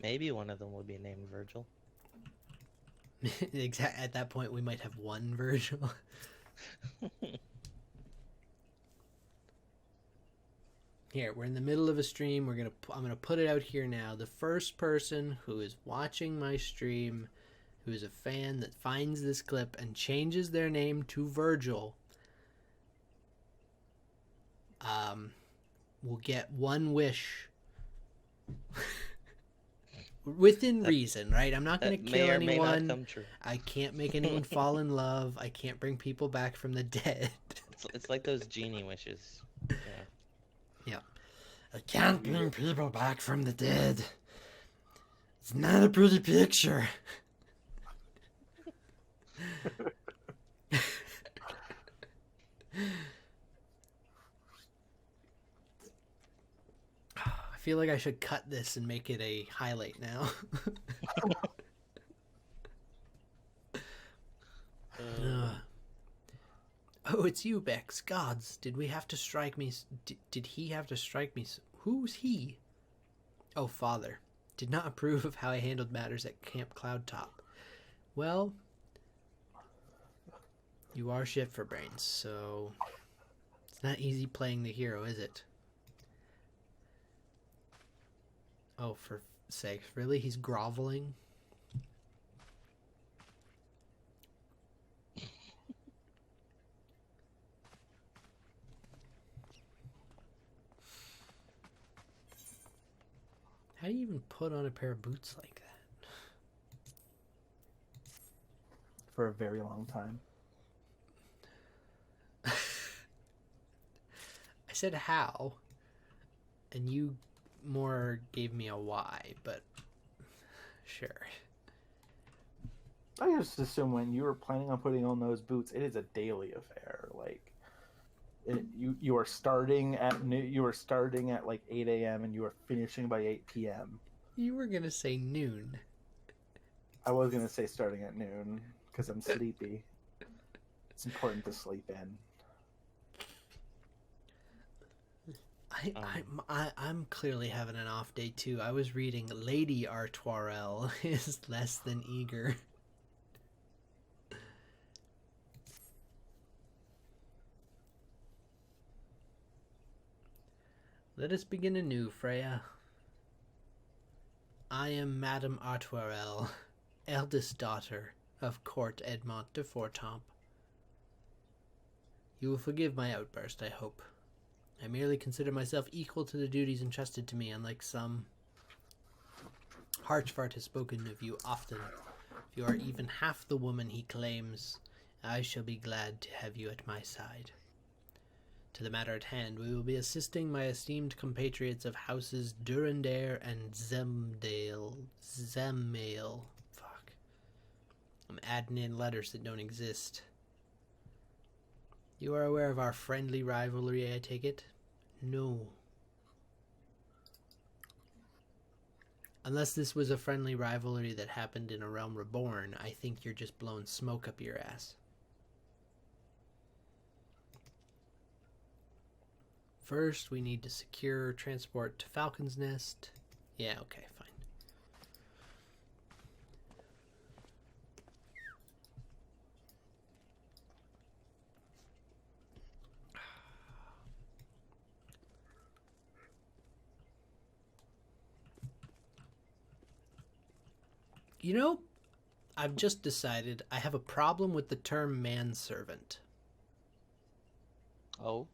Maybe one of them will be named Virgil. At that point, we might have one Virgil. Here, we're in the middle of a stream. I'm gonna put it out here now. The first person who is watching my stream, who is a fan that finds this clip and changes their name to Virgil, will get one wish. Within reason, right? I'm not going to kill anyone. I can't make anyone fall in love. I can't bring people back from the dead. It's like those genie wishes. Yeah. Yeah. I can't bring people back from the dead. It's not a pretty picture. I feel like I should cut this and make it a highlight now. Oh, it's you, Bex. Gods, did we have to strike me? Did he have to strike me? Who's he? Oh, Father. Did not approve of how I handled matters at Camp Cloudtop. Well, you are shit for brains, so it's not easy playing the hero, is it? Oh, for sakes. Really? He's groveling? How do you even put on a pair of boots like that? For a very long time. I said how, and you more gave me a why, but sure. I just assume when you were planning on putting on those boots, it is a daily affair. Like, you are starting at like 8 a.m. and you are finishing by 8 p.m. You were gonna say noon. I was gonna say starting at noon because I'm sleepy. It's important to sleep in. I'm clearly having an off day too. I was reading Lady Artoirel is less than eager. Let us begin anew, Freya. I am Madame Artoirel, eldest daughter of Court Edmont de Fortamp. You will forgive my outburst, I hope. I merely consider myself equal to the duties entrusted to me, unlike some. Harchfart has spoken of you often. If you are even half the woman he claims, I shall be glad to have you at my side. To the matter at hand, we will be assisting my esteemed compatriots of houses Durandare and Zemail. Fuck. I'm adding in letters that don't exist. You are aware of our friendly rivalry, I take it? No. Unless this was a friendly rivalry that happened in a realm reborn, I think you're just blowing smoke up your ass. First, we need to secure transport to Falcon's Nest. Yeah, okay, fine. You know, I've just decided I have a problem with the term manservant. Oh?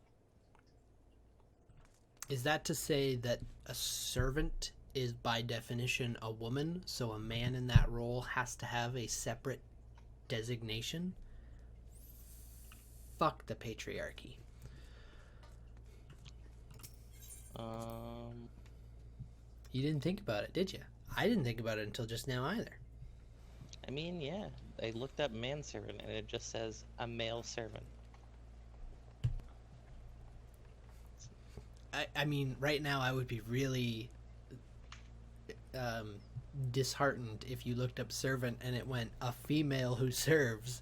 Is that to say that a servant is by definition a woman, so a man in that role has to have a separate designation? Fuck the patriarchy. You didn't think about it, did you? I didn't think about it until just now either. I mean, yeah. I looked up manservant and it just says a male servant. I mean, right now I would be really disheartened if you looked up servant and it went a female who serves.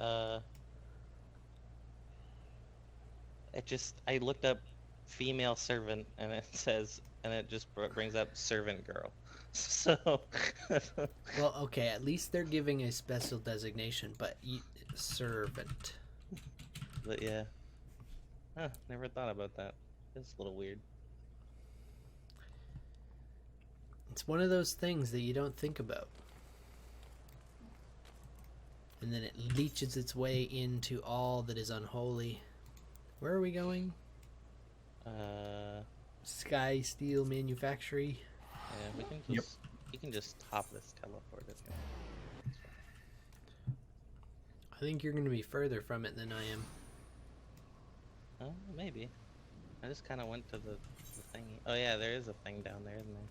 I looked up female servant and it says, and it just brings up servant girl. So. Well, okay, at least they're giving a special designation, but servant. But yeah. Huh, never thought about that. It's a little weird. It's one of those things that you don't think about. And then it leeches its way into all that is unholy. Where are we going? Sky Steel Manufactory. Yeah, we can just you can just top this teleport if you want. I think you're going to be further from it than I am. Oh, maybe. I just kind of went to the thingy. Oh yeah, there is a thing down there, isn't there?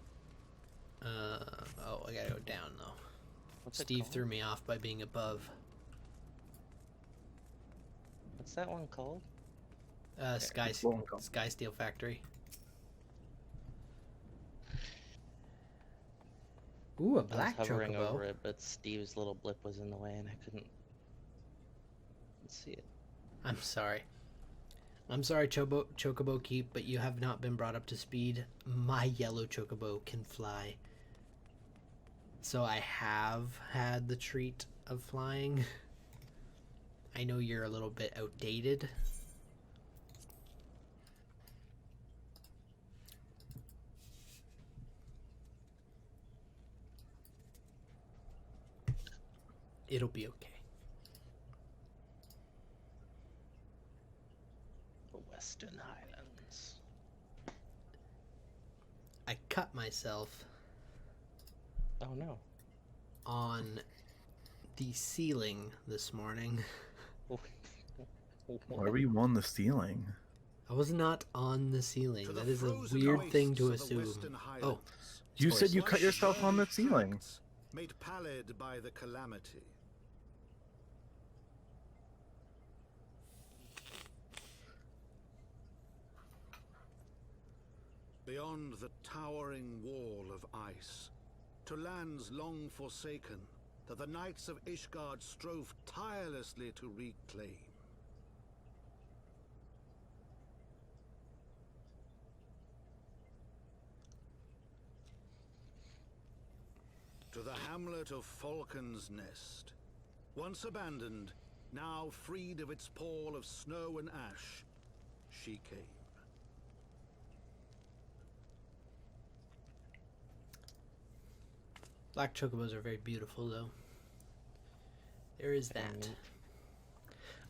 Oh, I gotta go down though. What's it Steve called? threw me off by being above. What's that one called? Sky Welcome. Steel Factory. Ooh, a black I was hovering chocobo. over it, but Steve's little blip was in the way, and I couldn't see it. I'm sorry. I'm sorry, Chocobo Keep, but you have not been brought up to speed. My yellow chocobo can fly. So I have had the treat of flying. I know you're a little bit outdated. It'll be okay. The Western Highlands. I cut myself Oh no. on the ceiling this morning. Why were you on the ceiling? I was not on the ceiling. To the That is a frozen weird thing to wastes of the assume. Western Oh, Highlands, You Sorry. said you cut yourself on the ceiling. tracts made pallid by the calamity. Beyond the towering wall of ice, to lands long forsaken, that the knights of Ishgard strove tirelessly to reclaim. To the hamlet of Falcon's Nest, once abandoned, now freed of its pall of snow and ash, she came. black chocobos are very beautiful, though. There is that.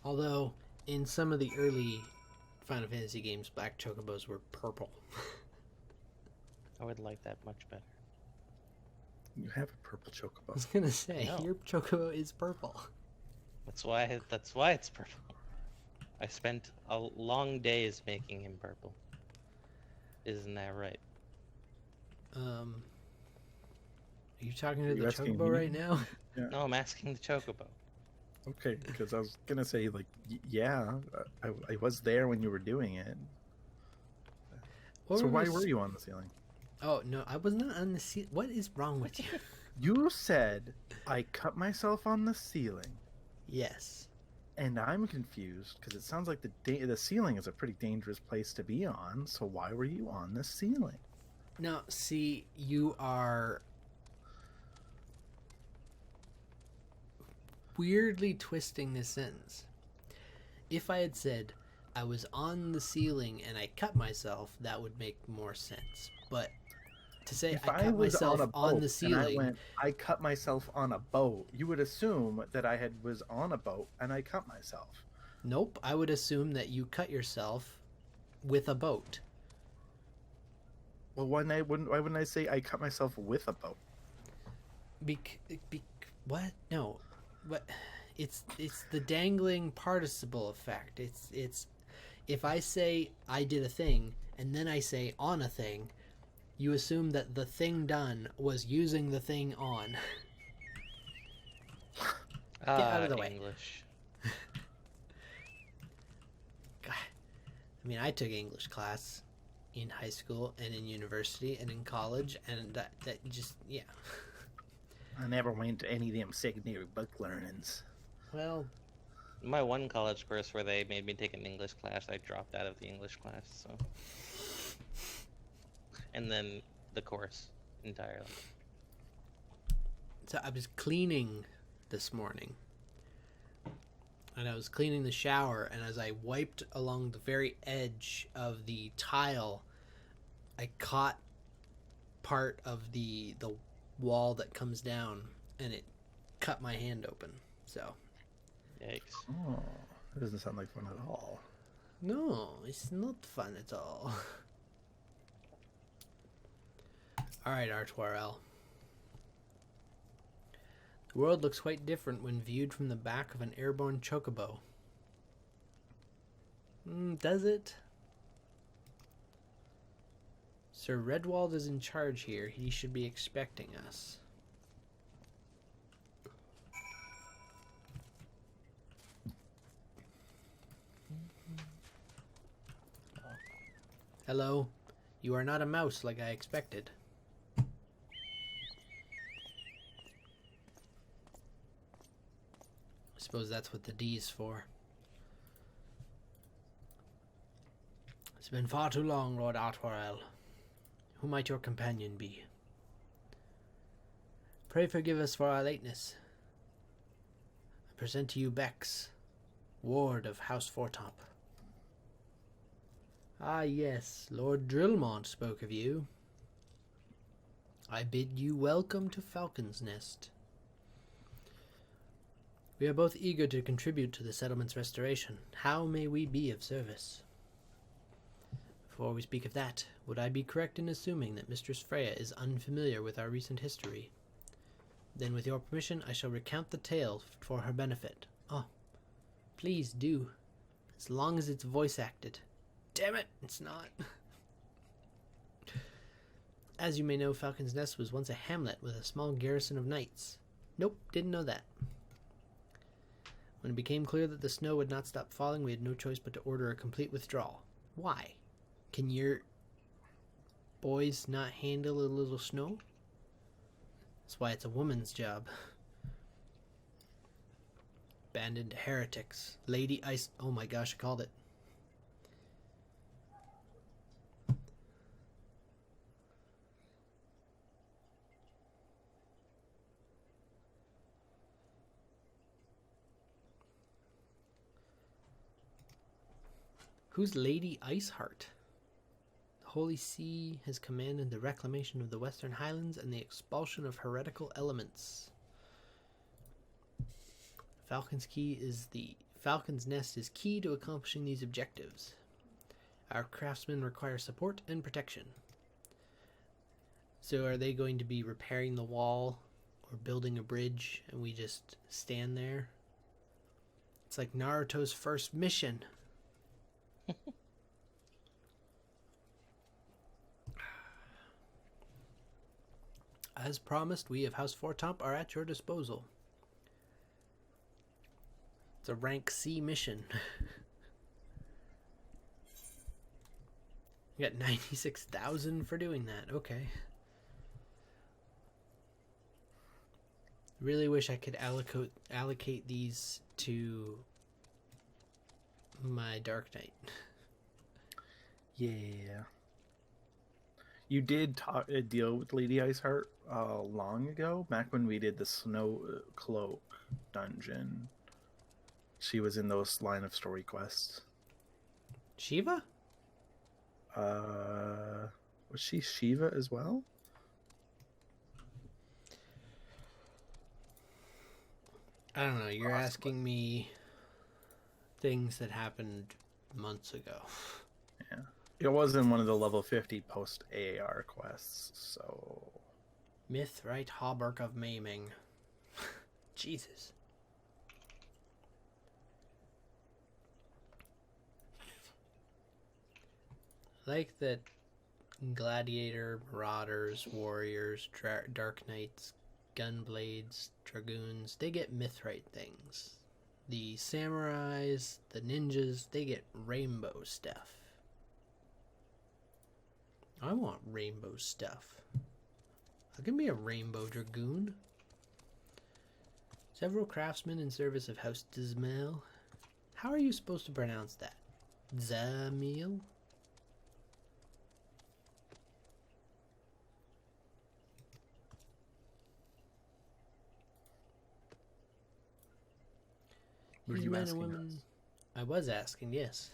Although, in some of the early Final Fantasy games, black chocobos were purple. I would like that much better. You have a purple I chocobo. was gonna say, No. your chocobo is purple. That's why it's purple. I spent long days making him purple. Isn't that right? Are you talking to Are you the asking chocobo me? right now? No, I'm asking the chocobo. Okay, because I was gonna say like, yeah, I was there when you were doing it. What So were why we were you on the ceiling? Oh no, I was not on the ceiling. What is wrong with you? You said I cut myself on the ceiling, Yes. and I'm confused because it sounds like the ceiling is a pretty dangerous place to be on. So why were you on the ceiling? Now, see, you are weirdly twisting this sentence. If I had said I was on the ceiling and I cut myself, that would make more sense. But to say If I cut was myself a on boat the ceiling, and I cut myself on a boat, you would assume that I was on a boat and I cut myself. nope, I would assume that you cut yourself with a boat. Well, why wouldn't I say I cut myself with a boat? What? No, but it's the dangling participle effect. It's if I say I did a thing and then I say on a thing, you assume that the thing done was using the thing on. Get out of the way. English. God. I mean, I took English class in high school and in university and in college, and that just, yeah. I never went to any of them secondary book learnings. Well, My one college course where they made me take an English class, I dropped out of the English class, so. And then the course entirely. so I was cleaning this morning, and I was cleaning the shower, and as I wiped along the very edge of the tile, I caught part of the wall that comes down, and it cut my hand open. So, Yikes. Oh, that doesn't sound like fun at all. no, it's not fun at all. Alright, Artwarel. The world looks quite different when viewed from the back of an airborne chocobo. Does it? Sir Redwald is in charge here. He should be expecting us. Hello. You are not a mouse like I expected. I suppose that's what the D's for. It's been far too long, Lord Atwarel. Who might your companion be? Pray forgive us for our lateness. I present to you Bex, ward of House Foretop. Ah yes, Lord Drillmont spoke of you. I bid you welcome to Falcon's Nest. We are both eager to contribute to the settlement's restoration. How may we be of service? Before we speak of that, would I be correct in assuming that Mistress Freya is unfamiliar with our recent history? Then with your permission, I shall recount the tale for her benefit. Oh, please do. As long as it's voice acted. Damn it, it's not. As you may know, Falcon's Nest was once a hamlet with a small garrison of knights. Nope, didn't know that. When it became clear that the snow would not stop falling, we had no choice but to order a complete withdrawal. Why? Can your boys not handle a little snow? That's why it's a woman's job. Abandoned heretics. Lady Ice... Oh my gosh, I called it. Who's Lady Iceheart? The Holy See has commanded the reclamation of the Western Highlands and the expulsion of heretical elements. Falcon's Nest is key to accomplishing these objectives. Our craftsmen require support and protection. So are they going to be repairing the wall or building a bridge and we just stand there? It's like Naruto's first mission. As promised, we of House Foretop are at your disposal. It's a rank C mission. You got 96,000 for doing that. Okay. Really wish I could allocate these to my Dark Knight. Yeah. You did deal with Lady Iceheart long ago, back when we did the Snow Cloak dungeon. She was in those line of story quests. Shiva? Was she Shiva as well? I don't know. You're Possibly. asking me things that happened months ago. Yeah. It was in one of the level 50 post AAR quests, so... Mythrite Hauberk of Maiming. Jesus. Like that Gladiator, Marauders, Warriors, Dark Knights, Gunblades, Dragoons, they get Mythrite things. The Samurais, the Ninjas, they get rainbow stuff. I want rainbow stuff. I can be a rainbow dragoon. Several craftsmen in service of House Dismail. How are you supposed to pronounce that? Zamil? Were These you men and asking women. us? I was asking, yes.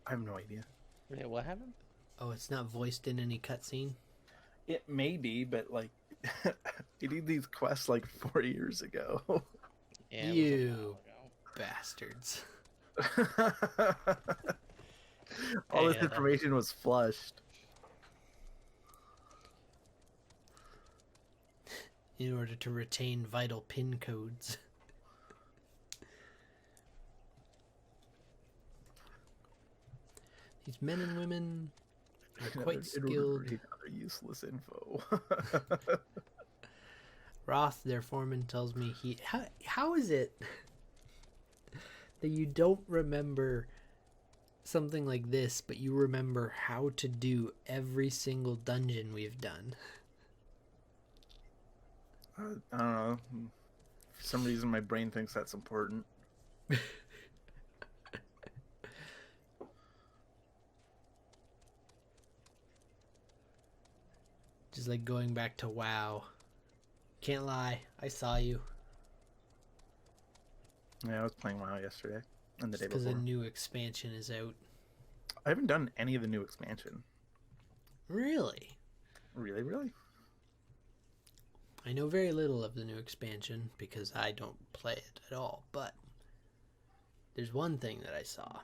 I have no idea. Wait, what happened? Oh, it's not voiced in any cutscene? It may be, but like, I did these quests like 4 years ago. Yeah, it was a You while bastards. All this Yeah. information was flushed. In order to retain vital pin codes. These men and women are quite skilled. Other useless info. Roth, their foreman, tells me how is it that you don't remember something like this, but you remember how to do every single dungeon we've done? I don't know. For some reason, my brain thinks that's important. Just like going back to WoW. Can't lie, I saw you. Yeah, I was playing WoW yesterday and the day Because before. a new expansion is out. I haven't done any of the new expansion. Really? Really, really? I know very little of the new expansion because I don't play it at all, but there's one thing that I saw.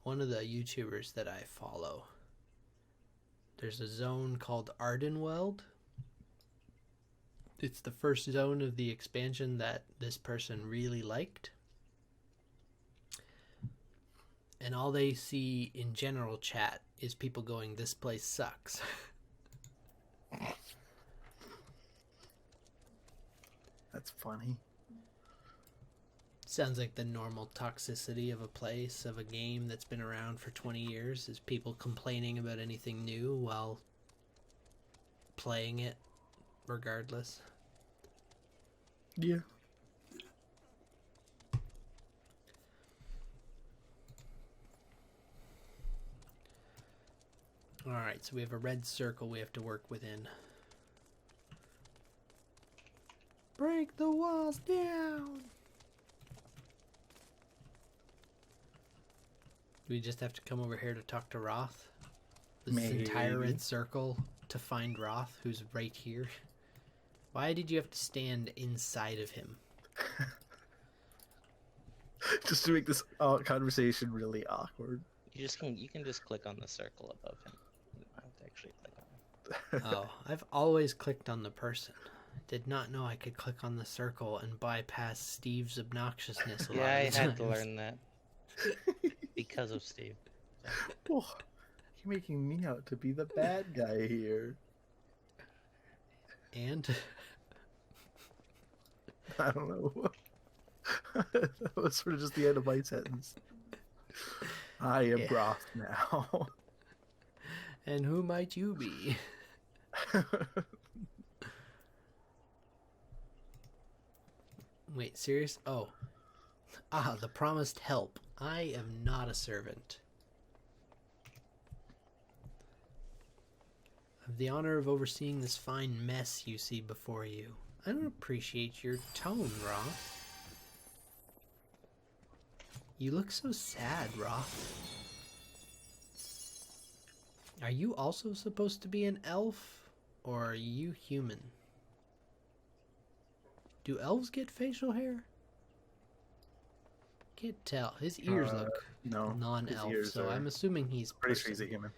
One of the YouTubers that I follow, there's a zone called Ardenweld. It's the first zone of the expansion that this person really liked. And all they see in general chat is people going, "This place sucks." That's funny. Sounds like the normal toxicity of a place, of a game that's been around for 20 years, is people complaining about anything new while playing it regardless. Yeah. Alright, so we have a red circle we have to work within. Break the walls down! Do we just have to come over here to talk to Roth? This entire Maybe. red circle to find Roth, who's right here? Why did you have to stand inside of him? Just to make this conversation really awkward. You can just click on the circle above him. You don't have to actually click on him. Oh, I've always clicked on the person. Did not know I could click on the circle and bypass Steve's obnoxiousness a lot Yeah, I of the had to times. learn that because of Steve. Oh, you're making me out to be the bad guy here. And I don't know. That was sort of just the end of my sentence. I am Yeah. Groth now. and who might you be? Wait, serious? Oh. Ah, the promised help. I am not a servant. I have the honor of overseeing this fine mess you see before you. I don't appreciate your tone, Roth. You look so sad, Roth. Are you also supposed to be an elf? Or are you human? Do elves get facial hair? Can't tell. His ears look No, his non-elf, ears so are- I'm assuming he's Pretty sure person. he's a human.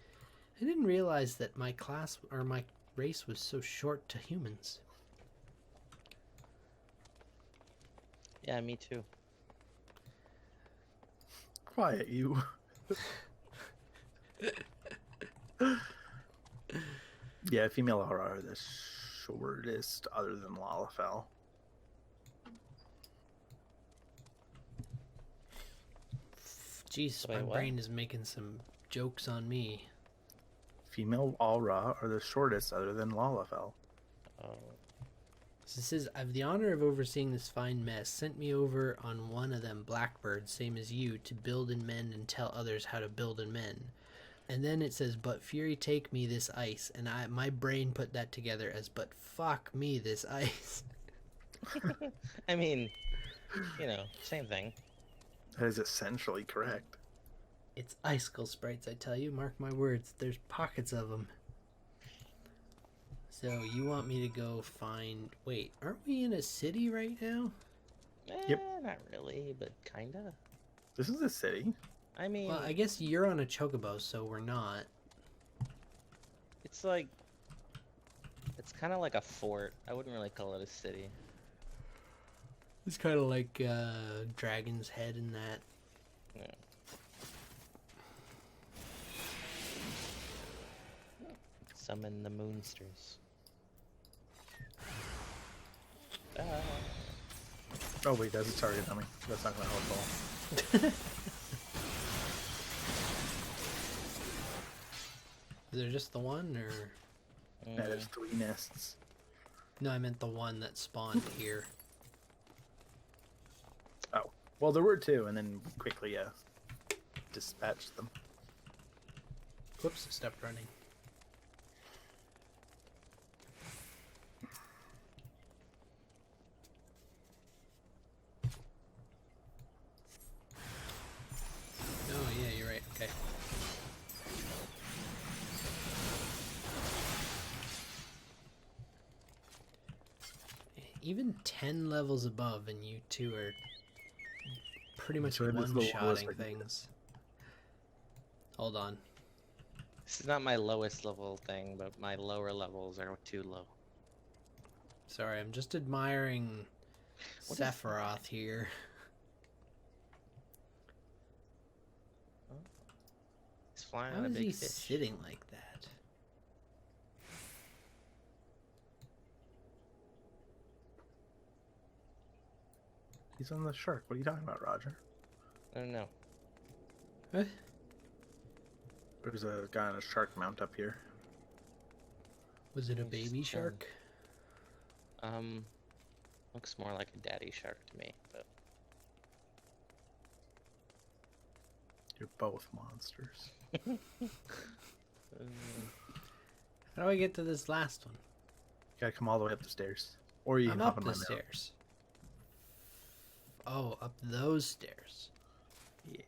I didn't realize that my class or my race was so short to humans. Yeah, me too. Quiet, you. Yeah, female Aura are the shortest other than Lalafell. Jeez, Wait, my what? brain is making some jokes on me. Female Aura are the shortest other than Lalafell. Oh, So this says, I have the honor of overseeing this fine mess. Sent me over on one of them blackbirds, same as you, to build and mend and tell others how to build and mend. And then it says, but Fury take me this ice. And my brain put that together as, but fuck me this ice. I mean, you know, same thing. That is essentially correct. It's icicle sprites, I tell you. Mark my words. There's pockets of them. So you want me to go find... Wait, aren't we in a city right now? Yep. Not really, but kinda. This is a city. I mean, Well, I guess you're on a chocobo, so we're not. it's like, it's kind of like a fort. I wouldn't really call it a city. It's kind of like Dragon's Head in that. Yeah. Summon the moonsters. Oh wait, that's a target on me. That's not gonna help at all. Is there just the one, or... Yeah, there's 3 nests. No, I meant the one that spawned here. Oh, well, there were 2, and then quickly, dispatched them. Whoops, stopped running. Oh, yeah, you're right. Okay. Even 10 levels above, and you two are pretty much So it is the lowest one-shotting I can get. things. Hold on. This is not my lowest level thing, but my lower levels are too low. Sorry, I'm just admiring What is Sephiroth here. He's flying How on a is big he fish. sitting like that? He's on the shark. What are you talking about, Roger? I don't know. What? There's a guy on a shark mount up here. Was it a He's baby just chilling. shark? Looks more like a daddy shark to me, but You're both monsters. How do I get to this last one? You gotta come all the way up the stairs. Or you I'm can hop up in the my mount. stairs. Oh, up those stairs. Yeah.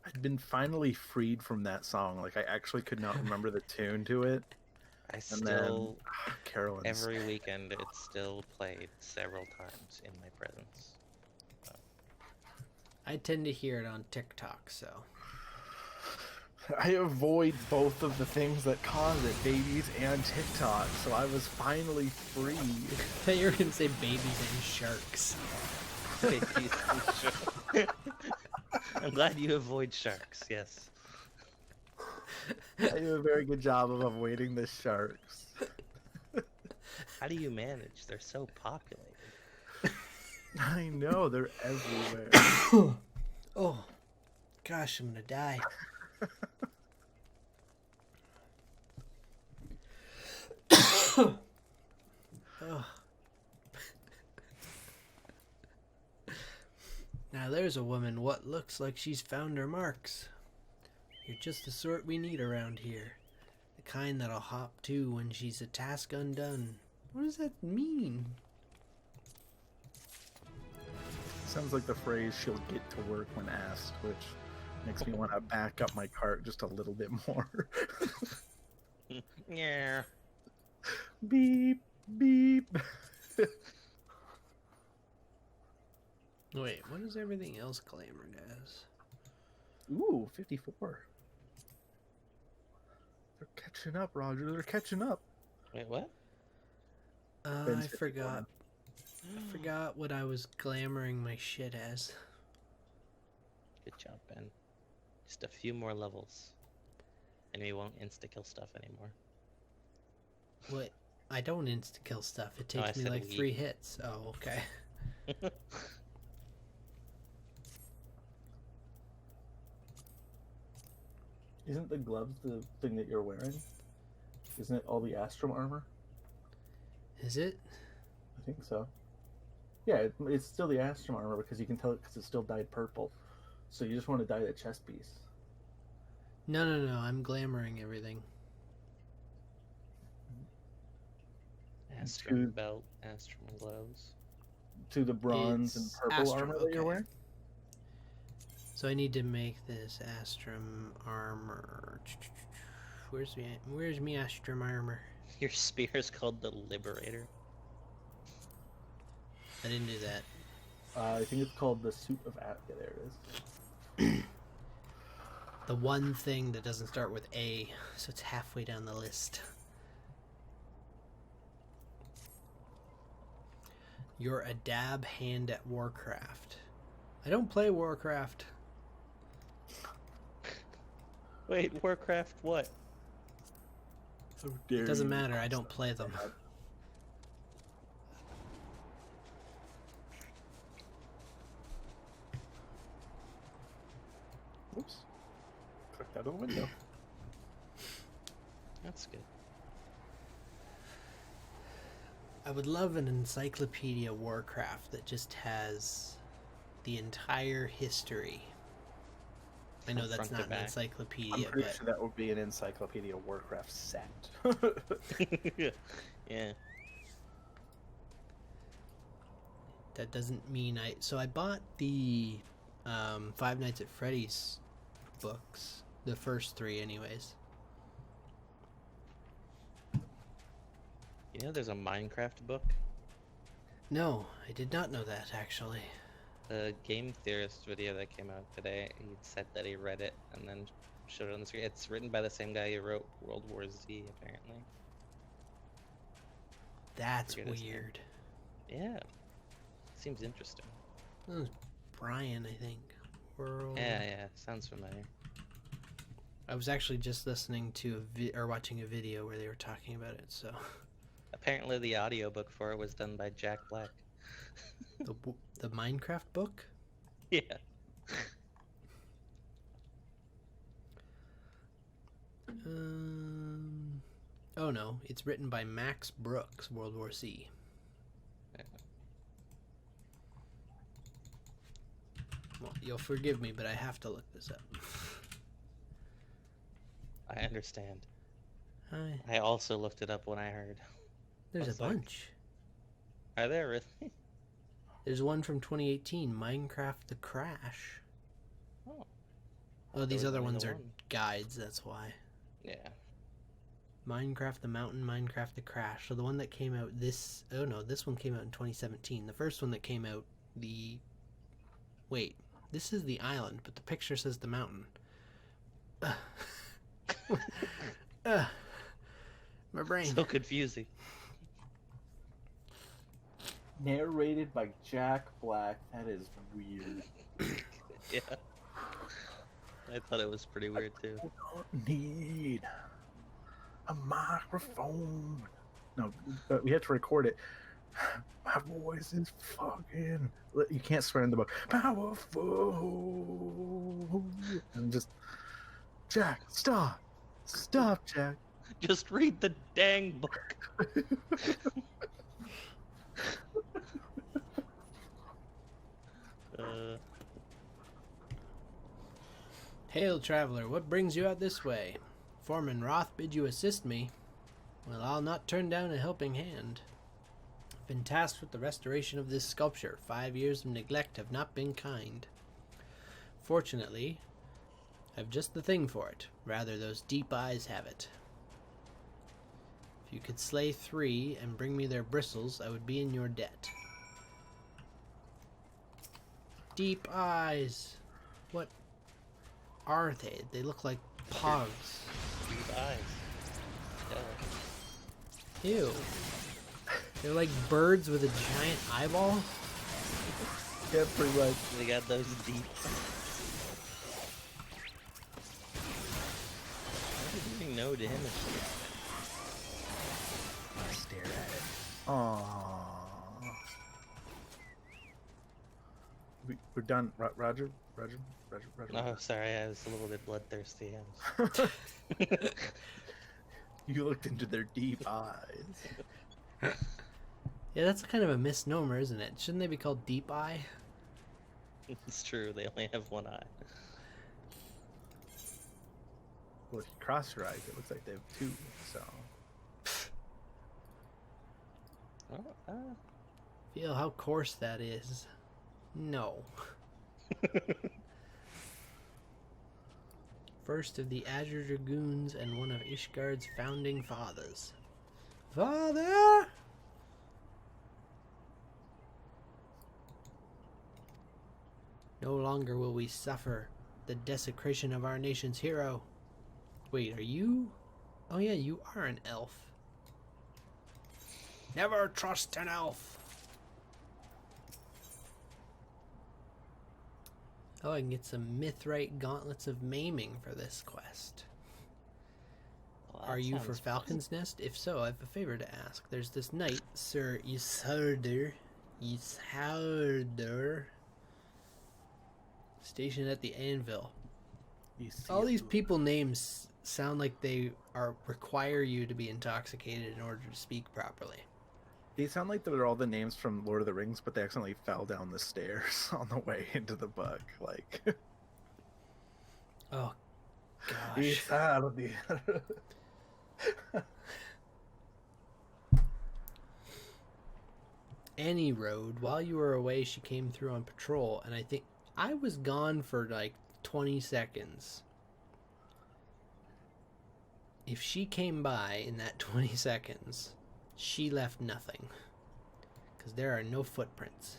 I'd been finally freed from that song. Like, I actually could not remember the tune to it. I And still, then, Carolyn's. every weekend, it's still played several times in my presence. I tend to hear it on TikTok, so. I avoid both of the things that cause it, babies and TikTok, so I was finally free. I thought you were going to say babies and sharks. I'm glad you avoid sharks, yes. I do a very good job of avoiding the sharks. How do you manage? They're so populated. I know, they're everywhere. Oh, gosh, I'm going to die. Oh. Now there's a woman what looks like she's found her marks. You're just the sort we need around here. The kind that'll hop to when she's a task undone. What does that mean? Sounds like the phrase "she'll get to work when asked," which makes me want to back up my cart just a little bit more. Yeah. Beep, beep. Wait, what is everything else clamored as? Ooh, 54. They're catching up, Roger. They're catching up. Wait, what? Ben's I 54 forgot. now. I forgot what I was glamoring my shit as. Good job, Ben. Just a few more levels. And we won't insta-kill stuff anymore. What? I don't insta-kill stuff. It Oh, I takes me said like we. 3 hits. Oh, okay. Isn't the gloves the thing that you're wearing? Isn't it all the Astrum armor? Is it? I think so. Yeah, it's still the Astrum armor because you can tell it because it's still dyed purple. So you just want to dye the chest piece. No, I'm glamoring everything. Astrum belt, Astrum gloves. To the bronze and It's purple Astrum, armor that you're okay. wearing? So I need to make this Astrum armor. Where's me Astrum armor? Your spear is called the Liberator. I didn't do that. I think it's called the suit of yeah, there it is. The one thing that doesn't start with A, so it's halfway down the list. You're a dab hand at Warcraft. I don't play Warcraft. Wait, Warcraft what? How dare It doesn't you matter, I cross don't that play them. path. Oops. Clicked out of the window. That's good. I would love an encyclopedia Warcraft that just has the entire history. I know From that's front to not an back. encyclopedia, I'm pretty but sure that would be an Encyclopedia Warcraft set. Yeah. that doesn't mean I... So I bought the Five Nights at Freddy's books. The first 3 anyways. You know there's a Minecraft book? No, I did not know that, actually. The Game Theorist video that came out today, he said that he read it and then showed it on the screen. It's written by the same guy who wrote World War Z, apparently. That's Forget his name. weird. Yeah. Seems interesting. That was Brian, I think. World... Yeah, sounds familiar. I was actually just listening to or watching a video where they were talking about it, so... Apparently the audiobook for it was done by Jack Black. The Minecraft book? Yeah. Oh no, it's written by Max Brooks, World War Z. Well, you'll forgive me, but I have to look this up. I understand. Hi. I also looked it up when I heard. There's a was like- bunch. Are there really? There's one from 2018, Minecraft the Crash. Oh. Oh, these There was other only ones the are one. guides, that's why. Yeah. Minecraft the Mountain, Minecraft the Crash. So the one that came out this... Oh no, this one came out in 2017. The first one that came out, the... Wait, this is the island, but the picture says the mountain. My brain. So confusing. Narrated by Jack Black. That is weird. Yeah. I thought it was pretty weird too. I don't need a microphone. No, but we have to record it. My voice is fucking... You can't swear in the book. Powerful. And just... Jack, stop. Stop, Jack. Just read the dang book. Hail, traveler, what brings you out this way? Foreman Roth bid you assist me. Well, I'll not turn down a helping hand. I've been tasked with the restoration of this sculpture. 5 years of neglect have not been kind. Fortunately, I've just the thing for it. Rather, those deep eyes have it. If you could slay 3 and bring me their bristles, I would be in your debt. Deep eyes. What are they? They look like pogs. Deep eyes. Yeah. Ew. They're like birds with a giant eyeball. Yeah, pretty much. They got those deep. How are you doing no damage? Stare at it. Aww. We're done. Roger? Oh, sorry, I was a little bit bloodthirsty. You looked into their deep eyes. Yeah, that's kind of a misnomer, isn't it? Shouldn't they be called deep eye? It's true, they only have one eye. Well, if you cross your eyes, it looks like they have 2, so... Feel how coarse that is. No. First of the Azure Dragoons and one of Ishgard's founding fathers. Father! No longer will we suffer the desecration of our nation's hero. Wait, are you? Oh yeah, you are an elf. Never trust an elf. Oh, I can get some Mithrite gauntlets of maiming for this quest. Well, Are that you for sounds Falcon's Nest? If so, I have a favor to ask. There's this knight, Sir Isildur, stationed at the anvil. All these people names sound like they require you to be intoxicated in order to speak properly. They sound like they're all the names from Lord of the Rings, but they accidentally fell down the stairs on the way into the book. Like, Oh, gosh. Isildur. Annie rode. While you were away, she came through on patrol, and I think I was gone for like 20 seconds. If she came by in that 20 seconds, she left nothing. Because there are no footprints.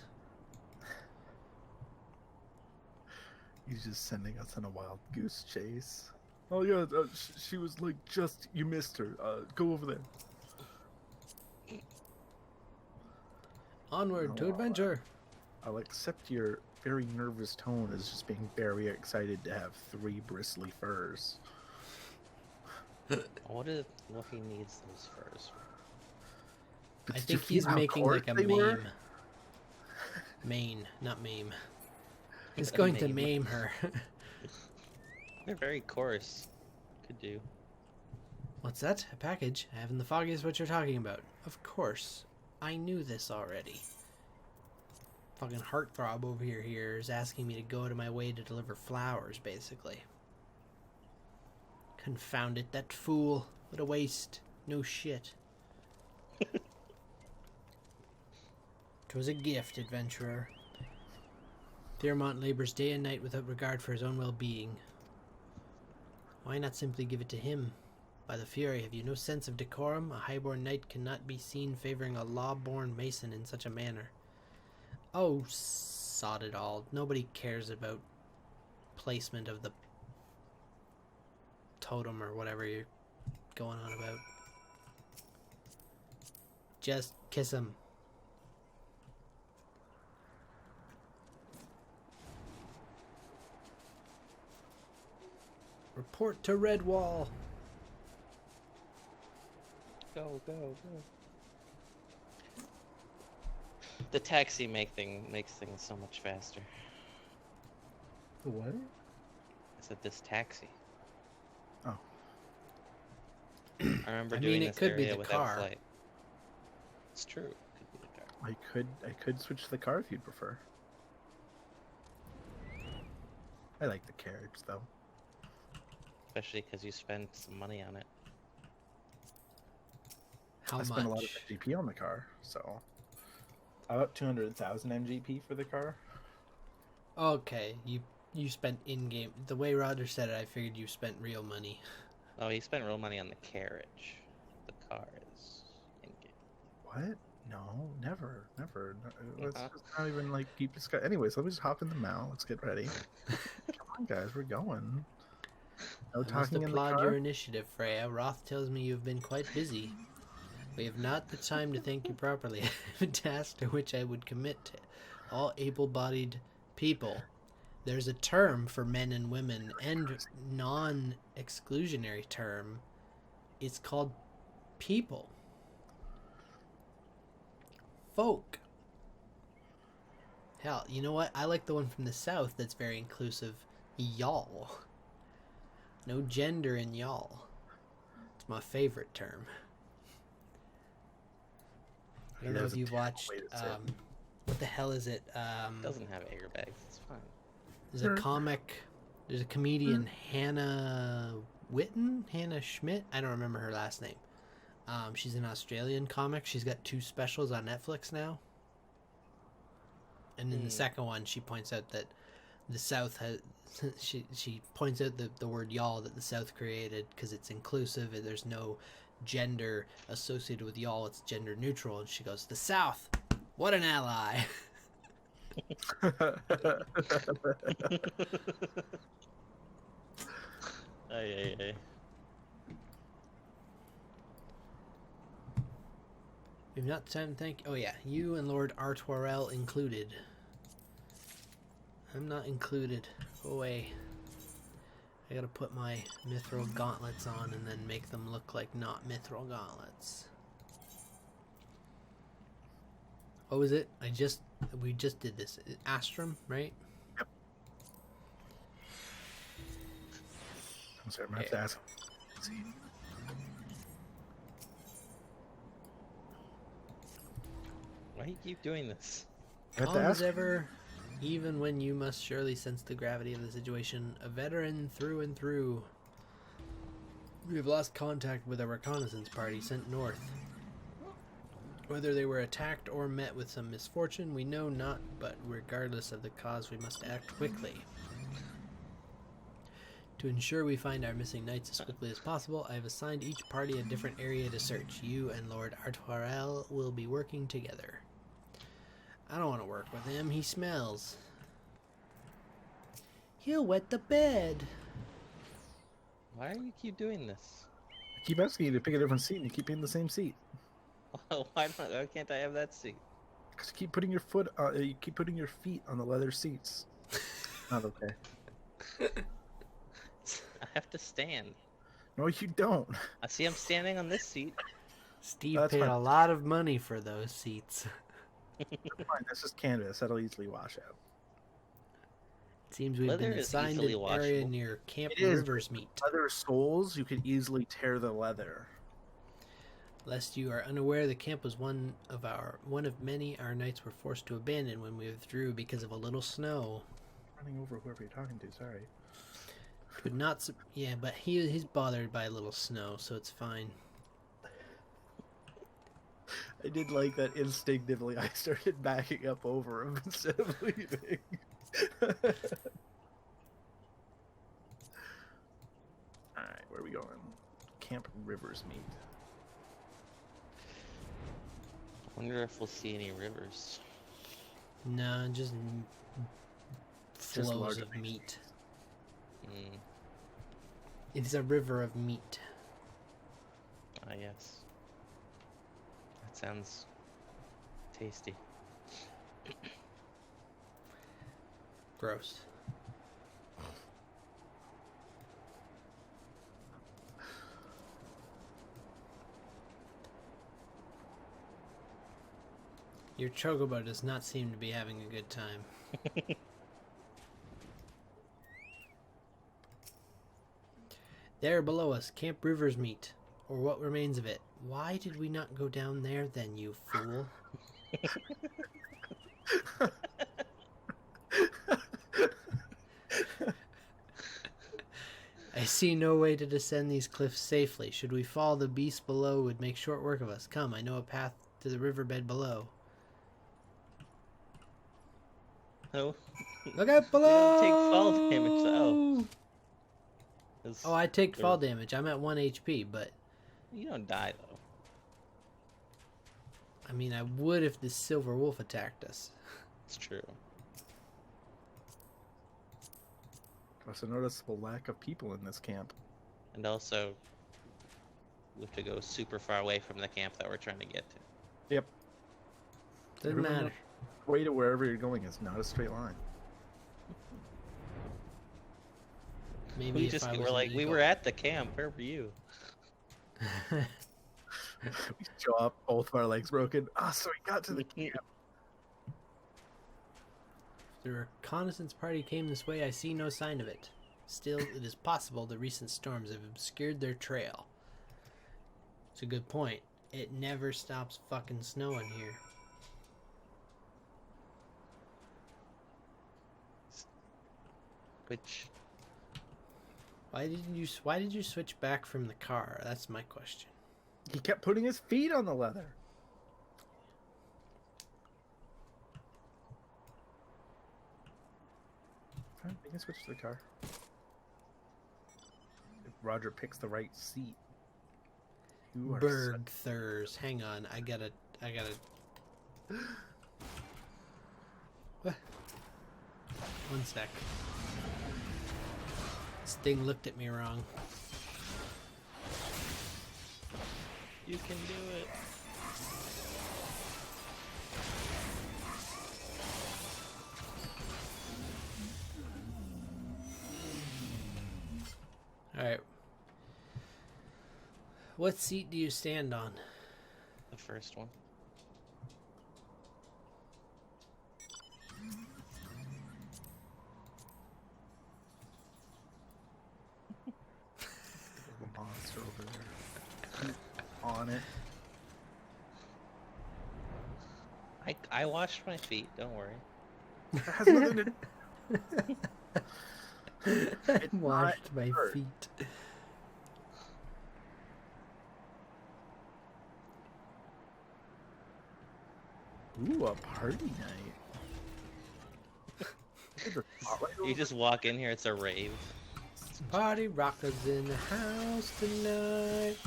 He's just sending us on a wild goose chase. Oh yeah, she was like you missed her. Go over there. Onward to adventure. I'll accept your very nervous tone as just being very excited to have 3 bristly furs. What if he needs those furs? But I did you think he's feel how making coarse like a they were? maim. Main, not maim. He's going to Maim. maim her. They're very coarse. Could do. What's that? A package? I haven't the foggiest what you're talking about. Of course. I knew this already. Fucking heartthrob over here is asking me to go out of my way to deliver flowers, basically. Confound it, that fool. What a waste. No shit. 'Twas a gift, adventurer. Thiermont labors day and night without regard for his own well-being. Why not simply give it to him? By the Fury, have you no sense of decorum? A highborn knight cannot be seen favoring a law-born mason in such a manner. Oh, sod it all. Nobody cares about placement of the totem or whatever you're going on about. Just kiss him. Report to Redwall. Go. The taxi makes things so much faster. The what? I said this taxi. Oh. I remember I doing mean, it this could be area the without car. flight. It's true. It could be the car. I could switch to the car if you'd prefer. I like the carriage though. Especially because you spend some money on it. How I much? spent a lot of MGP on the car, so about 200,000 MGP for the car. Okay, you spent in-game. The way Roger said it, I figured you spent real money. Oh, he spent real money on the carriage. The car is in-game. What? No, never. Let's just not even like keep discuss. Anyways, let me just hop in the mount. Let's get ready. Come on, guys, we're going. No I must talking in the applaud car. your initiative, Freya. Roth tells me you've been quite busy. We have not the time to thank you properly. I have a task to which I would commit to all able-bodied people. There's a term for men and women, and non-exclusionary term. It's called people. Folk. Hell, you know what? I like the one from the south that's very inclusive. Y'all. No gender in y'all. It's my favorite term. I don't know There's if a you've terrible watched, way to say it. what the hell is it? It doesn't have airbags. It's fine. There's a comic, there's a comedian, Hannah Schmidt? I don't remember her last name. She's an Australian comic. She's got 2 specials on Netflix now. And in the second one, she points out that the South has... She points out the word y'all that the South created because it's inclusive and there's no gender associated with y'all. It's gender neutral. And she goes, the South, what an ally. Ay. We've not time to thank... Oh yeah, you and Lord Artoirel included. I'm not included. Go away. I gotta put my mithril gauntlets on and then make them look like not mithril gauntlets. What was it? We just did this. Astrum, right? Yep. I'm sorry, I'm gonna have to ask. Let's see. Why do you keep doing this? I have to Calm as ask. ever, even when you must surely sense the gravity of the situation. A veteran through and through. We have lost contact with a reconnaissance party sent north. Whether they were attacked or met with some misfortune, we know not, but regardless of the cause, we must act quickly. To ensure we find our missing knights as quickly as possible, I have assigned each party a different area to search. You and Lord Artoirel will be working together. I don't want to work with him. He smells. He'll wet the bed. Why do you keep doing this? I keep asking you to pick a different seat and you keep being in the same seat. Why can't I have that seat? Because you keep putting your feet on the leather seats. Not okay. I have to stand. No, you don't. I see I'm standing on this seat. Steve That's paid fine. a lot of money for those seats. Fine, this is canvas. That'll easily wash out. It seems we've Leather been is assigned easily an area washable. near Camp It is. Rivers Meet. Leather soles, you could easily tear the leather. Lest you are unaware, the camp was one of many our knights were forced to abandon when we withdrew because of a little snow. Running over whoever you're talking to, sorry. But not, yeah, but he's bothered by a little snow, so it's fine. I did like that instinctively I started backing up over him instead of leaving. Alright, where are we going? Camp Rivers Meet. I wonder if we'll see any rivers. No, just Just flows large of meat. Mm, It's a river of meat. yes. That sounds tasty. Gross. Your chocobo does not seem to be having a good time. There below us, Camp Rivers Meet, or what remains of it. Why did we not go down there then, you fool? I see no way to descend these cliffs safely. Should we fall, the beast below would make short work of us. Come, I know a path to the riverbed below. Oh, Look out you below! don't take fall damage though. Oh, I take fall damage. I'm at 1 HP, but You don't die though. I mean, I would if the silver wolf attacked us. It's true. There's a noticeable lack of people in this camp. And also, we have to go super far away from the camp that we're trying to get to. Yep. Doesn't Everyone matter. knows the way to wherever you're going is not a straight line. Maybe We if just I we're was like we illegal. were at the camp. Where were you? We show up, both of our legs broken. Ah, so we got to the camp. The reconnaissance party came this way. I see no sign of it. Still, it is possible the recent storms have obscured their trail. It's a good point. It never stops fucking snowing here. Which Why did you switch back from the car? That's my question. He kept putting his feet on the leather. Alright, we can switch to the car. If Roger picks the right seat. You are Bergthurs. Hang on, I gotta. What? One sec. This thing looked at me wrong. You can do it. Alright. What seat do you stand on? The first one. a monster over there. On it. I washed my feet, don't worry. It has nothing to I washed my feet. Ooh, a party night. You just walk in here, it's a rave. Party rockers in the house tonight.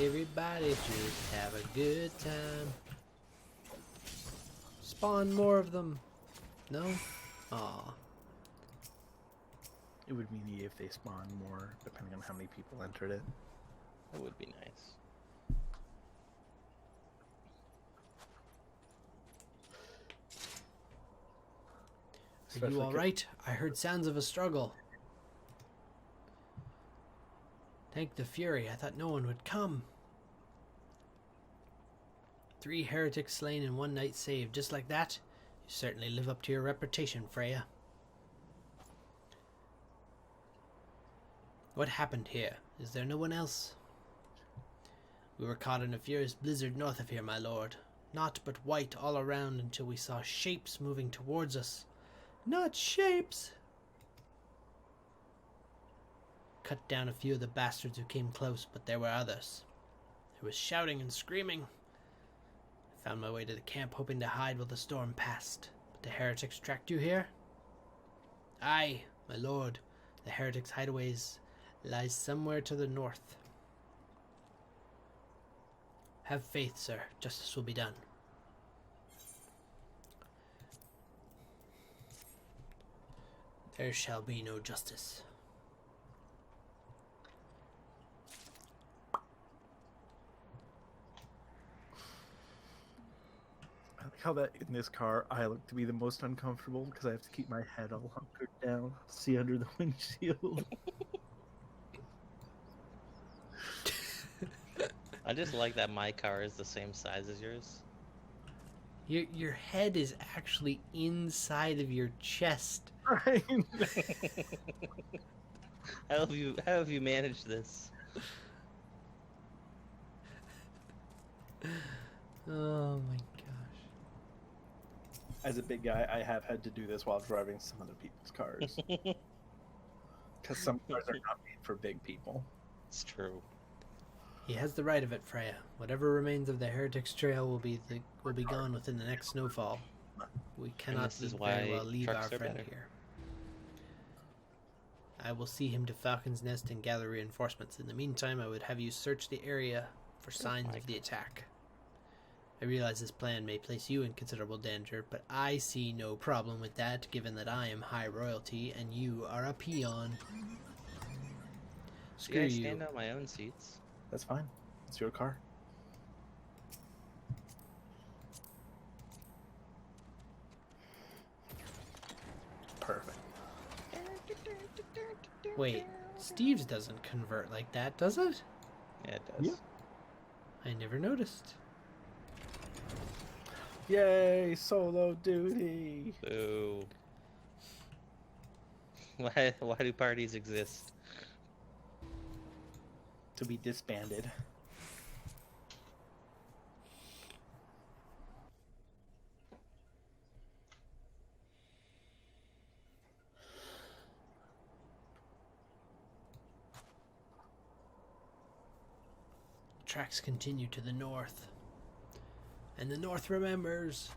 Everybody just have a good time. Spawn more of them. No? Aw. It would be neat if they spawned more, depending on how many people entered it. That would be nice. Are you alright? I heard sounds of a struggle. Thank the Fury, I thought no one would come. 3 heretics slain and 1 knight saved, just like that? You certainly live up to your reputation, Freya. What happened here? Is there no one else? We were caught in a furious blizzard north of here, my lord. Naught but white all around until we saw shapes moving towards us. Not shapes! Cut down a few of the bastards who came close, but there were others. There was shouting and screaming. I found my way to the camp, hoping to hide while the storm passed. But the heretics tracked you here? Aye, my lord. The heretics' hideaways lies somewhere to the north. Have faith, sir. Justice will be done. There shall be no justice. I like how that in this car I look to be the most uncomfortable because I have to keep my head all hunkered down, see under the windshield. I just like that my car is the same size as yours. Your head is actually inside of your chest. Right? How have you managed this? Oh my gosh. As a big guy, I have had to do this while driving some other people's cars. Because some cars are not made for big people. It's true. He has the right of it, Freya. Whatever remains of the Heretics Trail will be gone within the next snowfall. We cannot this is very why well leave our trucks are friend better. here. I will see him to Falcon's Nest and gather reinforcements. In the meantime, I would have you search the area for signs of the attack. I realize this plan may place you in considerable danger, but I see no problem with that, given that I am high royalty and you are a peon. Screw I you. stand on my own seats. That's fine. It's your car. Perfect. Wait, Steve's doesn't convert like that, does it? Yeah, it does. Yeah. I never noticed. Yay, solo duty. Boo. Why do parties exist? To be disbanded. tracks continue to the north. And the north remembers.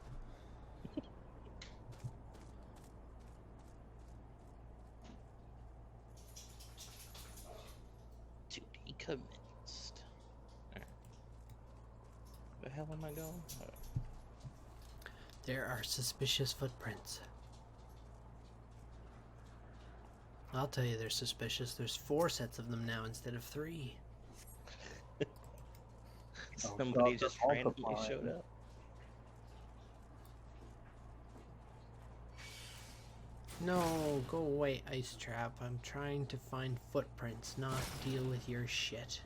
To be commenced. Alright. Where the hell am I going? There are suspicious footprints. I'll tell you they're suspicious. There's 4 sets of them now instead of 3. Somebody God, just they're randomly multiplying. showed up. No, go away, Ice Trap. I'm trying to find footprints, not deal with your shit.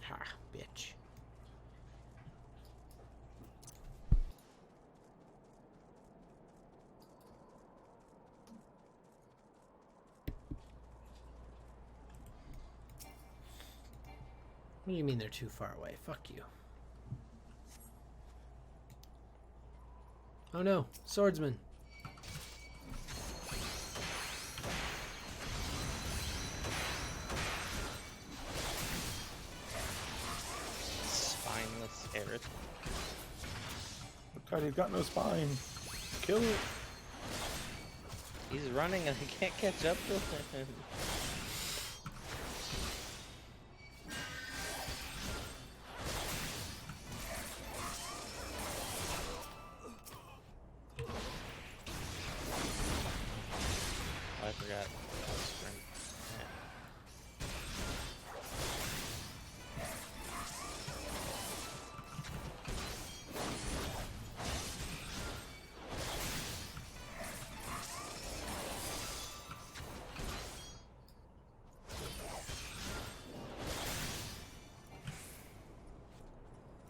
Ha, bitch. What do you mean they're too far away? Fuck you. Oh no, swordsman. Spineless heretic. God, he's got no spine. Kill it. He's running and I can't catch up to him. I forgot.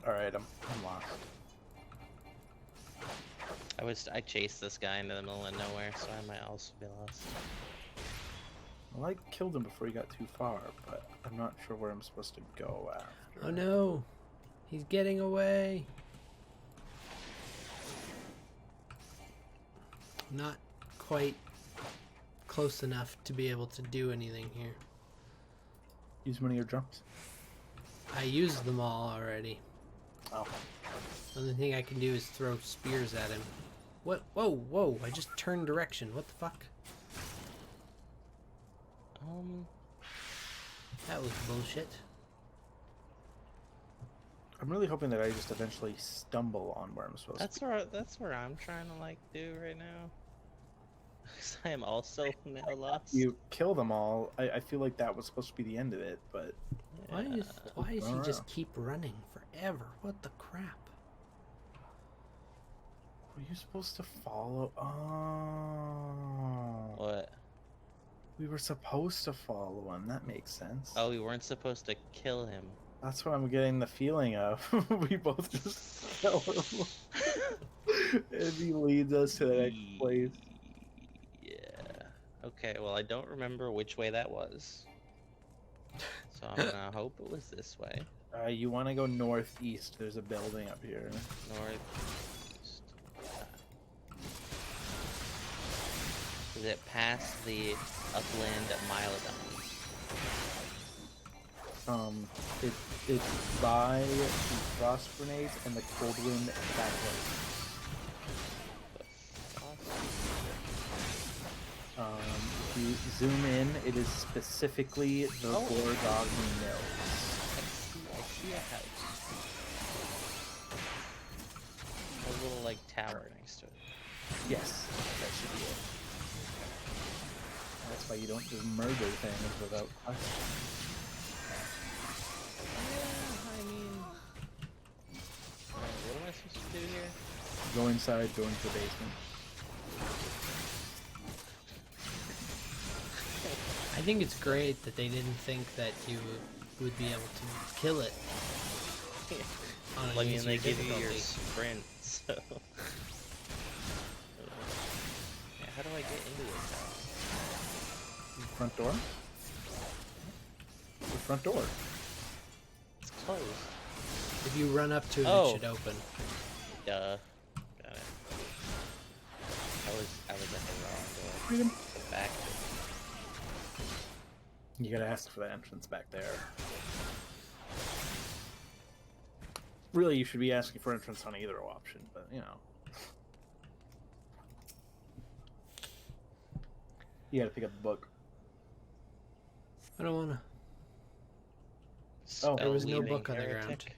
Alright, I'm lost. I chased this guy into the middle of nowhere, so I might also be lost. Well, I killed him before he got too far, but I'm not sure where I'm supposed to go after. Oh no, he's getting away. Not quite close enough to be able to do anything here. Use one of your jumps. I used them all already. Oh. The only thing I can do is throw spears at him. What? Whoa, whoa, I just turned direction. What the fuck? That was bullshit. I'm really hoping that I just eventually stumble on where I'm supposed to. That's where I'm trying to like do right now. 'Cause I am also now lost. You kill them all. I feel like that was supposed to be the end of it, but Why does he don't just know. keep running forever? What the crap? were you supposed to follow? Oh. What? We were supposed to follow him. That makes sense. Oh, we weren't supposed to kill him. That's what I'm getting the feeling of. We both just kill him. And he leads us to the next place. Yeah. Okay, well, I don't remember which way that was. So I'm gonna hope it was this way. You want to go northeast. There's a building up here. Northeast. Is it past the upland Mylodon? It's by the frost grenades and the cold wind backwards. If you zoom in, it is specifically the Gorgogni Mills. I see a house. A little like tower next to it. Yes, that should be it. That's why you don't just murder things without question. Yeah, I mean, what am I supposed to do here? Go inside, go into the basement. I think it's great that they didn't think that you would be able to kill it. On Well, I an mean, they easier give you your difficulty. sprint, so. Yeah, how do I get into this house? Front door? The front door. It's closed. If you run up to it, Oh. it should open. Duh. Got it. I was nothing wrong to Freedom. come back. You gotta ask for the entrance back there. Really, you should be asking for entrance on either option, but you know. You gotta pick up the book. I don't wanna. Oh, there was no Spell-weaving book on the ground. heretic.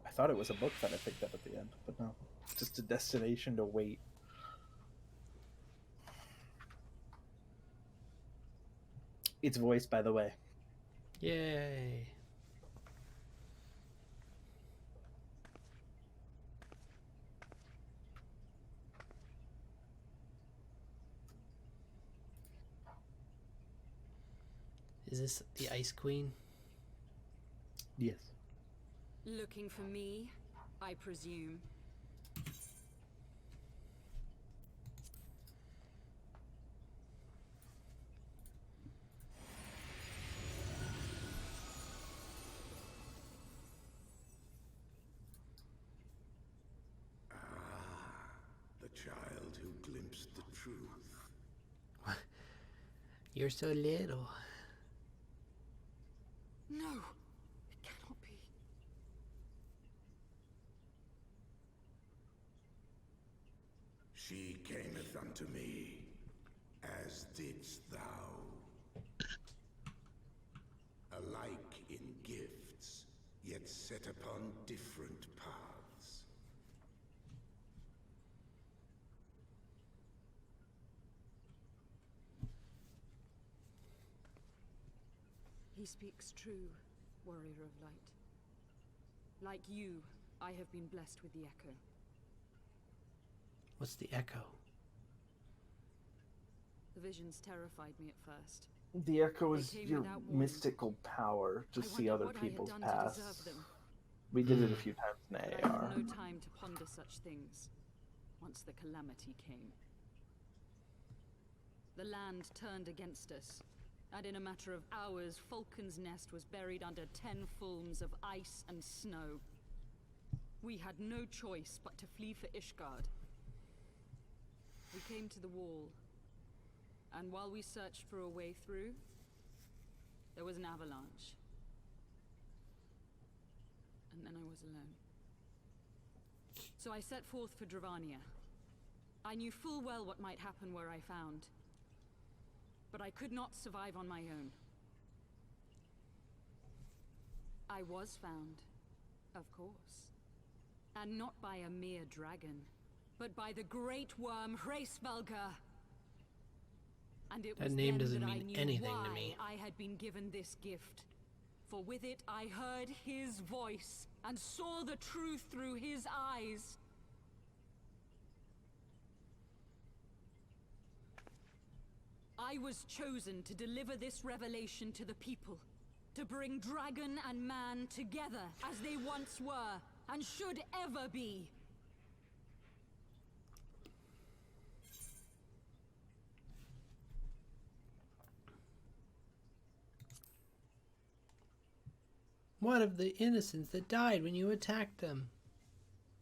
I thought it was a book that I picked up at the end, but no. Just a destination to wait. It's voiced, by the way. Yay. Is this the Ice Queen? Yes. Looking for me, I presume. The child who glimpsed the truth. You're so little. No, it cannot be. She cameth unto me, as didst thou. Alike in gifts, yet set upon different paths. He speaks true, warrior of light. Like you, I have been blessed with the echo. What's the echo? The visions terrified me at first. The echo is They came your without warning. mystical power to I see wondered other what I had people's done to paths. deserve them. We did it a few times in But I AR. had no time to ponder such things, once the calamity came. The land turned against us, and in a matter of hours, Falcon's Nest was buried under 10 fulms of ice and snow. We had no choice but to flee for Ishgard. We came to the wall, and while we searched for a way through, there was an avalanche. And then I was alone. So I set forth for Dravania. I knew full well what might happen where I found, but I could not survive on my own. I was found, of course. And not by a mere dragon, but by the great worm Hraesvelgr. And it That was name then doesn't that I mean knew anything to why me. I had been given this gift. For with it I heard his voice and saw the truth through his eyes. I was chosen to deliver this revelation to the people, to bring dragon and man together as they once were and should ever be. What of the innocents that died when you attacked them?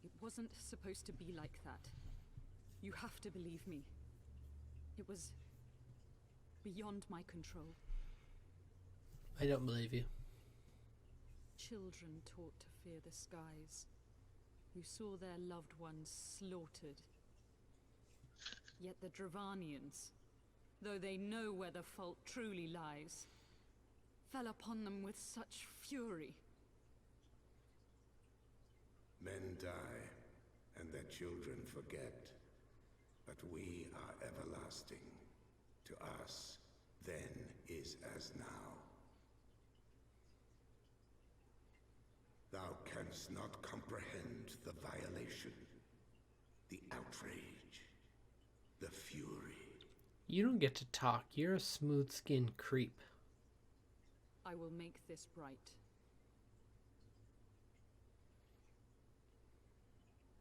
It wasn't supposed to be like that. You have to believe me. It was beyond my control. I don't believe you. Children taught to fear the skies, who saw their loved ones slaughtered. Yet the Dravanians, though they know where the fault truly lies, fell upon them with such fury. Men die, and their children forget. But we are everlasting. To us, then is as now. Thou canst not comprehend the violation, the outrage, the fury. You don't get to talk. You're a smooth-skinned creep. I will make this right.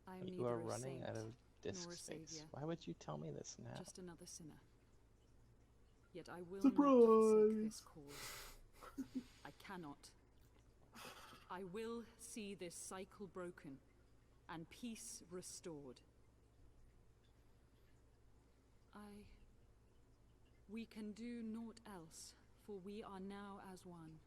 I am You are neither a running saint out of disk nor a space. savior. Why would you tell me this now? Just another sinner. Yet I will not forsake this cause. I cannot. I will see this cycle broken and peace restored. We can do naught else, for we are now as one.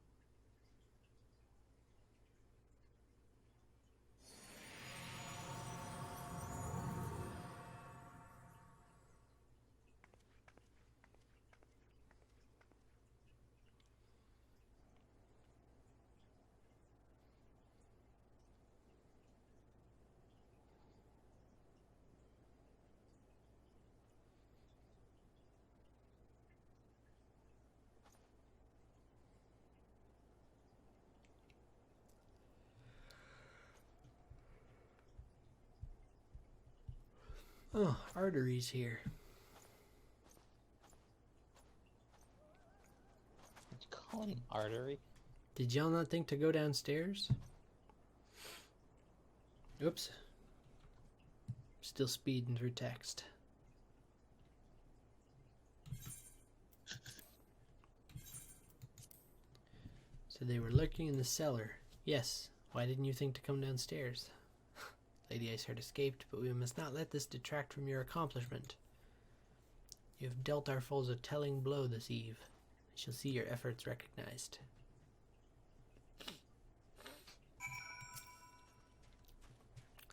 Oh, arteries here. Did you call an artery? Did y'all not think to go downstairs? Oops. Still speeding through text. So they were lurking in the cellar. Yes. Why didn't you think to come downstairs? Lady Icehart escaped, but we must not let this detract from your accomplishment. You have dealt our foes a telling blow this eve. I shall see your efforts recognized.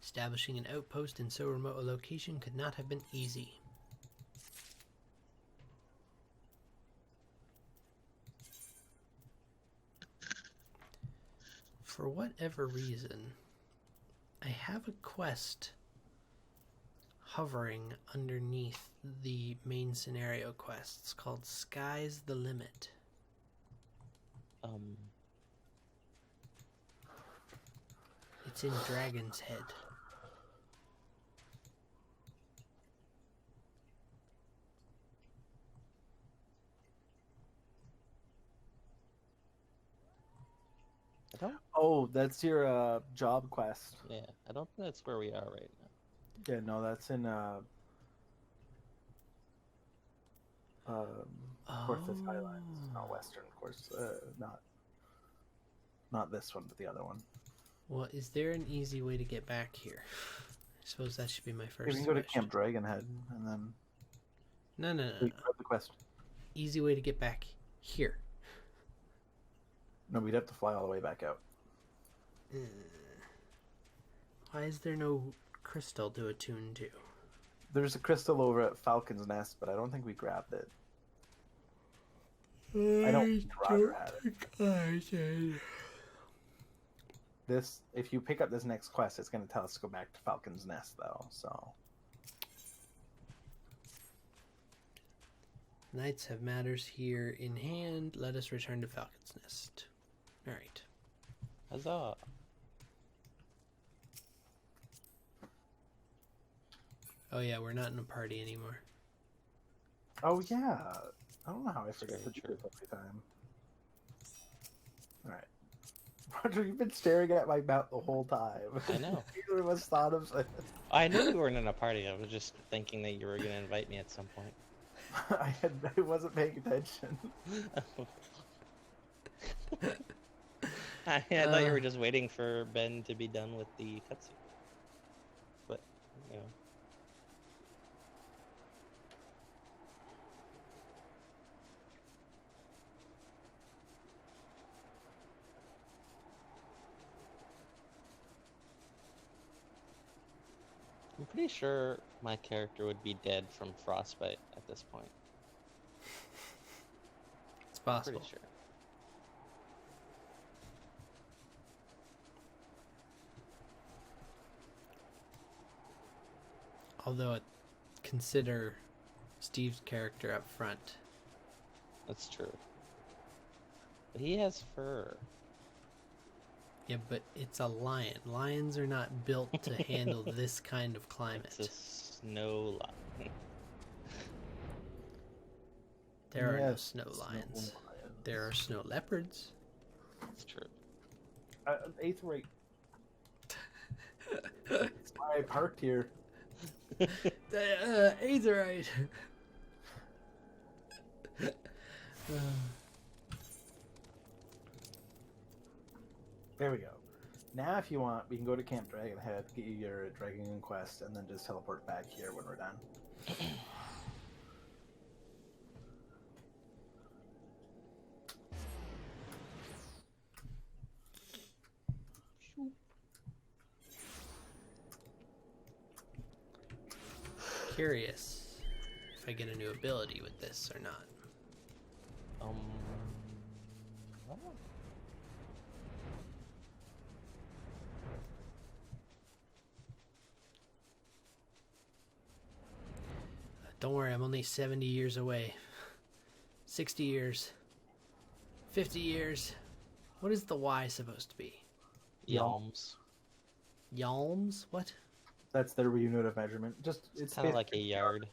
Establishing an outpost in so remote a location could not have been easy. For whatever reason, I have a quest hovering underneath the main scenario quests called Sky's the Limit. It's in Dragon's Head. I don't. Oh, that's your job quest. Yeah, I don't think that's where we are right now. Yeah, no, that's in Porthos Highlands, not Western, of course. Not this one, but the other one. Well, is there an easy way to get back here? I suppose that should be my first You can go to question. Camp Dragonhead and then No. grab the quest. Easy way to get back here. No, we'd have to fly all the way back out. Why is there no crystal to attune to? There's a crystal over at Falcon's Nest, but I don't think we grabbed it. I don't think Roger had it. I did. This, if you pick up this next quest, it's going to tell us to go back to Falcon's Nest, though. So Knights have matters here in hand. Let us return to Falcon's Nest. All right. Huzzah! Oh yeah, we're not in a party anymore. oh yeah, I don't know how I forget to Very do true. this every time. All right, Roger, you've been staring at my mount the whole time. I know. Neither of us thought of it. I knew you weren't in a party. I was just thinking that you were going to invite me at some point. I wasn't paying attention. I thought you were just waiting for Ben to be done with the cutscene. But, you know. I'm pretty sure my character would be dead from frostbite at this point. It's possible. Pretty sure. Although, consider Steve's character up front. That's true. But he has fur. Yeah, but it's a lion. Lions are not built to handle this kind of climate. It's a snow lion. There are no Yes, snow snow lions. lions. There are snow leopards. That's true. Eighth rate. That's why I parked here. Aetherite. There we go. Now, if you want, we can go to Camp Dragonhead, get you your Dragon Quest, and then just teleport back here when we're done. curious if I get a new ability with this or not. Oh. Don't worry, I'm only 70 years away. 60 years. 50 years. What is the Y supposed to be? Yalms. Yalms? What? That's their unit of measurement. Just It's kind of like a yard.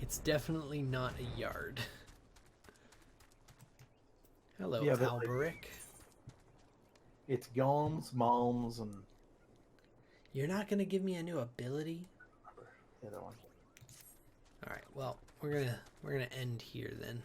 It's definitely not a yard. Hello, Yeah, but, Alberic. It's yalms, malms, and You're not gonna give me a new ability? the other one. Alright, well, we're gonna end here then.